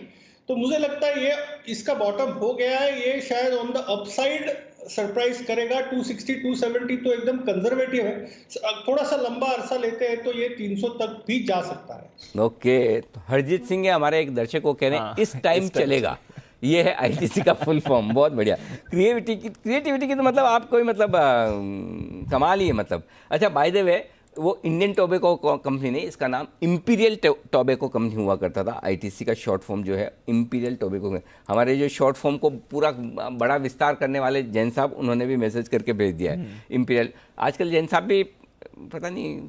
तो मुझे लगता है ये इसका बॉटम हो गया है। ये शायद ऑन द अपसाइड सरप्राइज करेगा। 260, 270 तो एकदम कंजर्वेटिव है। थोड़ा सा लंबा अरसा लेते हैं तो ये 300 तक भी जा सकता है। ओके, तो हरजीत सिंह है हमारे एक दर्शक को कह रहे हैं इस टाइम चलेगा। ये है आईटीसी का फुल फॉर्म। बहुत बढ़िया। क्रिएटिविटी की तो मतलब आप कोई मतलब कमाल ही है मतलब। अच्छा, बाय द वे, वो इंडियन टोबैको कंपनी नहीं, इसका नाम इंपीरियल टोबैको कंपनी हुआ करता था। आईटीसी का शॉर्ट फॉर्म जो है इंपीरियल टोबैको। हमारे जो शॉर्ट फॉर्म को पूरा बड़ा विस्तार करने वाले जैन साहब, उन्होंने भी मैसेज करके भेज दिया है इंपीरियल। आजकल जैन साहब भी पता नहीं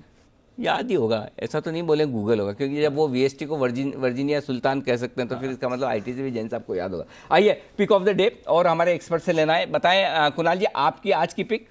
याद ही होगा, ऐसा तो नहीं बोले गूगल होगा, क्योंकि जब वो वीएसटी को वर्जीनिया सुल्तान कह सकते हैं तो फिर इसका मतलब आईटीसी भी जैन साहब को याद होगा। आइए पिक ऑफ द डे और हमारे एक्सपर्ट से लेना है। बताएं कुणाल जी, आपकी आज की पिक।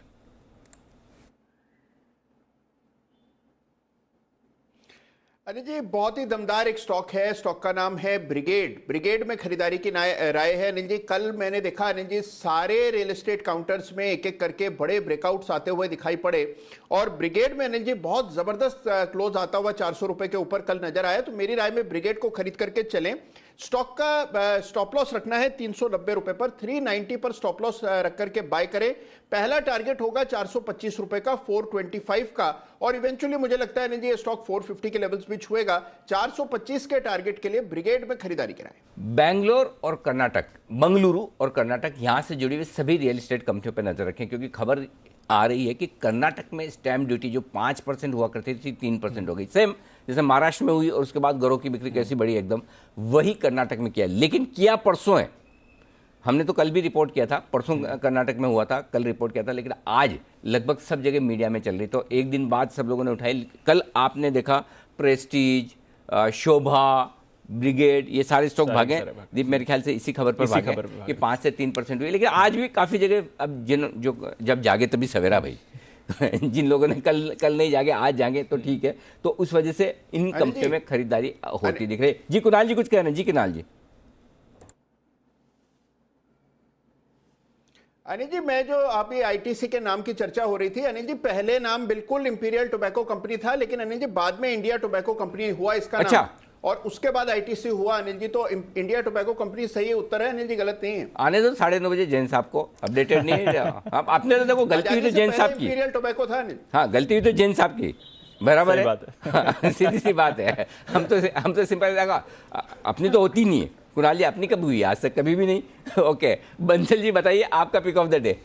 अनिल जी, बहुत ही दमदार एक स्टॉक है। स्टॉक का नाम है ब्रिगेड। ब्रिगेड में खरीदारी की राय है अनिल जी। कल मैंने देखा अनिल जी, सारे रियल एस्टेट काउंटर्स में एक एक करके बड़े ब्रेकआउट्स आते हुए दिखाई पड़े। और ब्रिगेड में अनिल जी बहुत जबरदस्त क्लोज आता हुआ 400 रुपए के ऊपर कल नजर आया। तो मेरी राय में ब्रिगेड को खरीद करके चलें। स्टॉक का स्टॉप लॉस रखना है 390 रुपए पर, 390 पर स्टॉप लॉस रख करके बाय करें। पहला टारगेट होगा 425 रुपए का, 425 का, और इवेंचुअली मुझे लगता है ये स्टॉक 450 के लेवल्स भी छुएगा। 425 के टारगेट के लिए ब्रिगेड में खरीदारी कराएं। बेंगलोर और कर्नाटक, बंगलुरु और कर्नाटक, यहां से जुड़ी हुई सभी रियल एस्टेट कंपनियों पर नजर रखें, क्योंकि खबर आ रही है कि कर्नाटक में स्टैम्प ड्यूटी जो 5% हुआ करती थी 3% हो गई, सेम जैसे महाराष्ट्र में हुई और उसके बाद घरों की बिक्री कैसी बढ़ी एकदम, वही कर्नाटक में किया। लेकिन किया परसों है, हमने तो कल भी रिपोर्ट किया था, परसों कर्नाटक में हुआ था, कल रिपोर्ट किया था, लेकिन आज लगभग सब जगह मीडिया में चल रही, तो एक दिन बाद सब लोगों ने उठाई। कल आपने देखा प्रेस्टीज, शोभा, ब्रिगेड, ये सारे स्टॉक भागे। दीप मेरे ख्याल से इसी खबर पर भागे कि 5 से 3% हुई, लेकिन आज भी काफ़ी जगह, अब जब जागे तभी सवेरा भाई जिन लोगों ने कल नहीं जागे आज जागे तो ठीक है, तो उस वजह से इन कंपनियों में खरीदारी होती दिख रही है। जी कुणाल जी कुछ कह रहे हैं? जी कुणाल जी। अनिल जी, मैं जो अभी आईटीसी के नाम की चर्चा हो रही थी, अनिल जी पहले नाम बिल्कुल इंपीरियल टोबैको कंपनी था, लेकिन अनिल जी बाद में इंडिया टोबैको कंपनी हुआ इसका अच्छा नाम, और उसके बाद आईटीसी हुआ। अनिल जी तो इंडिया टोबैको कंपनी सही उत्तर है अनिल जी, गलत नहीं है। आने दो 9:30 बजे जैन साहब को, अपडेटेड नहीं है आपने तो देखो गलती हुई तो जैन साहब की, इंपीरियल टोबैको था अनिल। हाँ गलती हुई तो जैन साहब की, बराबर है, सीधी सी बात है। हम तो सिंपल लगा, अपनी तो होती नहीं है। कुणाल जी अपनी कब हुई? आज तक कभी भी नहीं। ओके बंसल जी बताइए आपका pick of the day.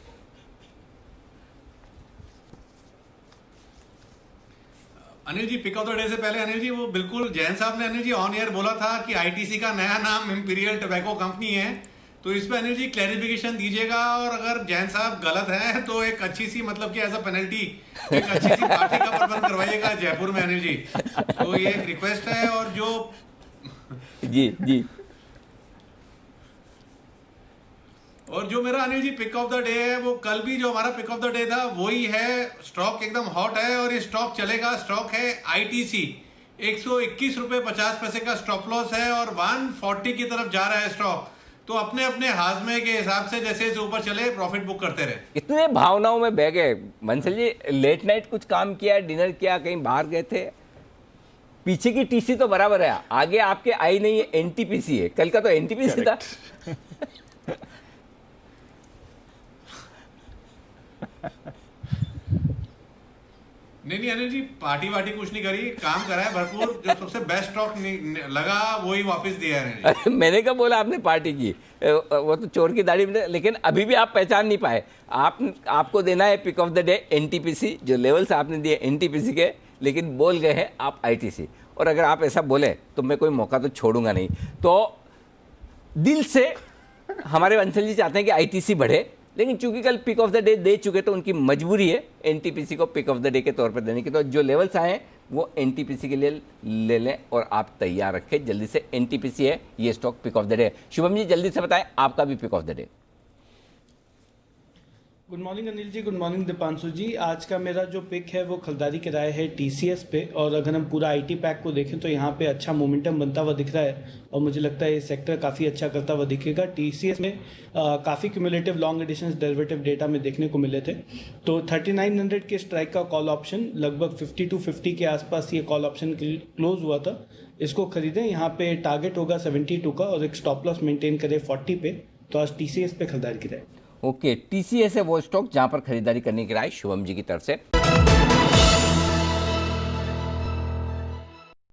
Anil ji pick of the day से पहले अनिल जी वो बिल्कुल जैन साहब ने अनिल जी ऑन एयर बोला था कि आईटीसी का नया नाम इंपीरियल टोबैको कंपनी है, तो इस पे अनिल जी क्लैरिफिकेशन दीजिएगा, और अगर जैन साहब गलत हैं तो एक अच्छी सी मतलब कि एज अ पेनल्टी एक अच्छी सी पार्टी का प्रबंध करवाइएगा जयपुर में अनिल जी, तो ये एक रिक्वेस्ट है। और जो जी और जो मेरा Anil ji pick of the day है, वो कल भी जो हमारा पिक ऑफ द डे था वही है, स्टॉक एकदम हॉट है और ये स्टॉक चलेगा। स्टॉक है आईटीसी, 121 रुपए 50 पैसे का स्टॉप लॉस है और 140 की तरफ जा रहा है स्टॉक, तो अपने अपने हाजमे के हिसाब से जैसे जैसे ऊपर चले प्रॉफिट बुक करते रहे। इतने भावनाओं में बह गए बंसल जी, लेट नाइट कुछ काम किया, डिनर किया, कहीं बाहर गए थे? पीछे की टीसी तो बराबर है, आगे आपके आई नहीं है, एनटीपीसी है, कल का तो एनटीपीसी था। नहीं अनिल जी पार्टी वार्टी कुछ नहीं करी, काम करा है भरपूर, जो सबसे बेस्ट स्टॉक लगा वही वापस दिया है अनिल जी। मैंने कब बोला आपने पार्टी की? वो तो चोर की दाढ़ी में, लेकिन अभी भी आप पहचान नहीं पाए। आपको देना है pick of the day NTPC, जो लेवल्स आपने दिए एनटीपीसी के, लेकिन बोल गए हैं आप आईटीसी, और अगर आप ऐसा बोले तो मैं कोई मौका तो छोड़ूंगा नहीं। तो दिल से हमारे बंसल जी चाहते हैं कि आईटीसी बढ़े, लेकिन चूंकि कल पिक ऑफ द डे दे चुके तो उनकी मजबूरी है एनटीपीसी को पिक ऑफ द डे के तौर पर देने की। तो जो लेवल्स आए हैं वो एनटीपीसी के लिए ले लें और आप तैयार रखें जल्दी से। एनटीपीसी है ये stock pick of the day. Shubham ji जल्दी से बताएं आपका भी pick of the day. Good morning Anil ji, good morning Deepanshu ji. आज का मेरा जो पिक है वो खरीदारी किराया है टीसीएस पे, और अगर हम पूरा आईटी पैक को देखें तो यहाँ पे अच्छा मोमेंटम बनता हुआ दिख रहा है और मुझे लगता है ये सेक्टर काफ़ी अच्छा करता हुआ दिखेगा। टीसीएस में काफ़ी cumulative long additions derivative data में देखने को मिले थे, तो 3900 के स्ट्राइक का कॉल ऑप्शन लगभग 5250 के आसपास ये कॉल ऑप्शन क्लोज हुआ था। इसको खरीदें, यहाँ पे टारगेट होगा 72 का और एक स्टॉप लॉस मेंटेन करें 40 पे। तो आज टीसीएस पे खरीदारी की राय। ओके टीसीएस है वो स्टॉक जहां पर खरीदारी करने की राय शुभम जी की तरफ से।